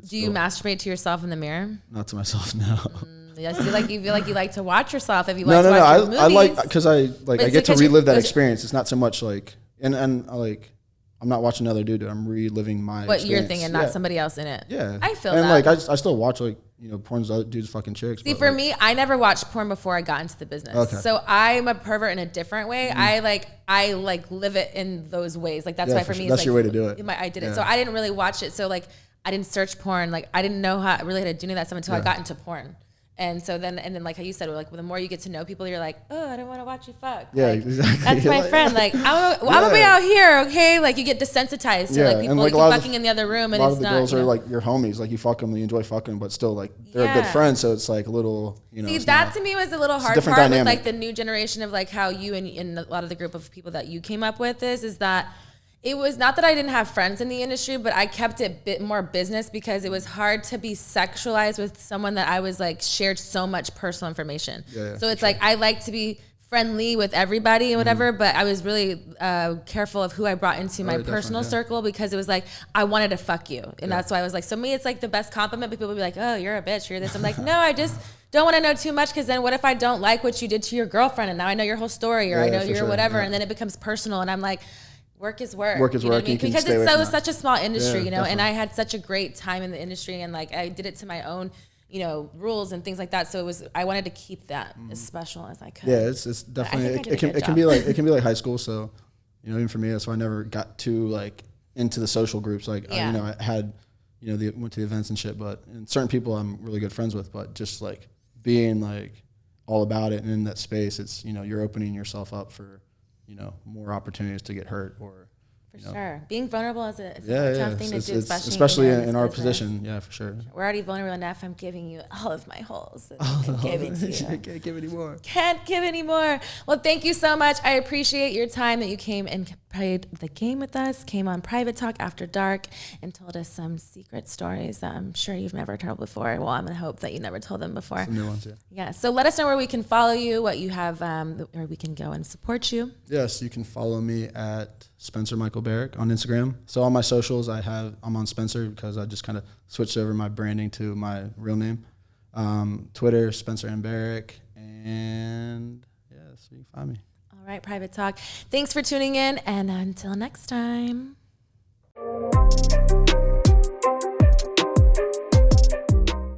do you masturbate to yourself in the mirror? Not to myself, no. Yes, you feel like you like to watch yourself if you like to watch your movies. I like because I get to relive that experience. It's not so much like and like I'm not watching another dude. I'm reliving my what you're thinking, not somebody else in it. Yeah, I feel and that. like I still watch like porn's dudes fucking chicks. See, for me, I never watched porn before I got into the business. Okay. So I'm a pervert in a different way. I live it in those ways. Like, that's why for me, that's it's your way to do it. I did it. So I didn't really watch it. So like, I didn't search porn. Like, I didn't know how really how to do any of that stuff until I got into porn. And so then like how you said, like the more you get to know people, you're like, oh, I don't want to watch you fuck. Yeah, like, exactly. That's my friend. Like, I'm gonna be out here, okay? Like, you get desensitized to like people like you're fucking in the other room, and a lot it's of the not. girls are like your homies, like you fuck them, you enjoy fucking, but still like they're a good friend, so it's like a little, See, that to me was a little hard part with like the new generation of like how you and a lot of the group of people that you came up with is that. It was not that I didn't have friends in the industry, but I kept it a bit more business because it was hard to be sexualized with someone that I was like shared so much personal information. So it's like I like to be friendly with everybody and whatever, but I was really careful of who I brought into my personal circle because it was like I wanted to fuck you, and that's why I was like. So me, it's like the best compliment. But people would be like, "Oh, you're a bitch. You're this." I'm like, no, I just don't want to know too much because then what if I don't like what you did to your girlfriend, and now I know your whole story, or I know your whatever, and then it becomes personal, and I'm like. Work is work. Work is work. Because it's such a small industry, and I had such a great time in the industry, and like I did it to my own, rules and things like that. So I wanted to keep that as special as I could. Yeah, it's definitely it can be like high school. So, even for me, that's why I never got too like into the social groups. Like I had, went to the events and shit. But and certain people I'm really good friends with, but just like being like all about it and in that space, it's you're opening yourself up for. More opportunities to get hurt or sure. Being vulnerable is a tough thing to do, especially in our position. Yeah, for sure. We're already vulnerable enough. I'm giving you all of my holes. Can't give it to you. Can't give any more. Can't give any more. Well, thank you so much. I appreciate your time that you came and played the game with us, came on Private Talk After Dark, and told us some secret stories that I'm sure you've never told before. Well, I'm going to hope that you never told them before. Some new ones, yeah. Yeah. So let us know where we can follow you, what you have, where we can go and support you. Yes, you can follow me at Spencer Michael Barrick on Instagram. So on my socials, I'm on Spencer because I just kind of switched over my branding to my real name. Twitter, Spencer M. Barrick, and so you can find me. All right, Private Talk. Thanks for tuning in, and until next time.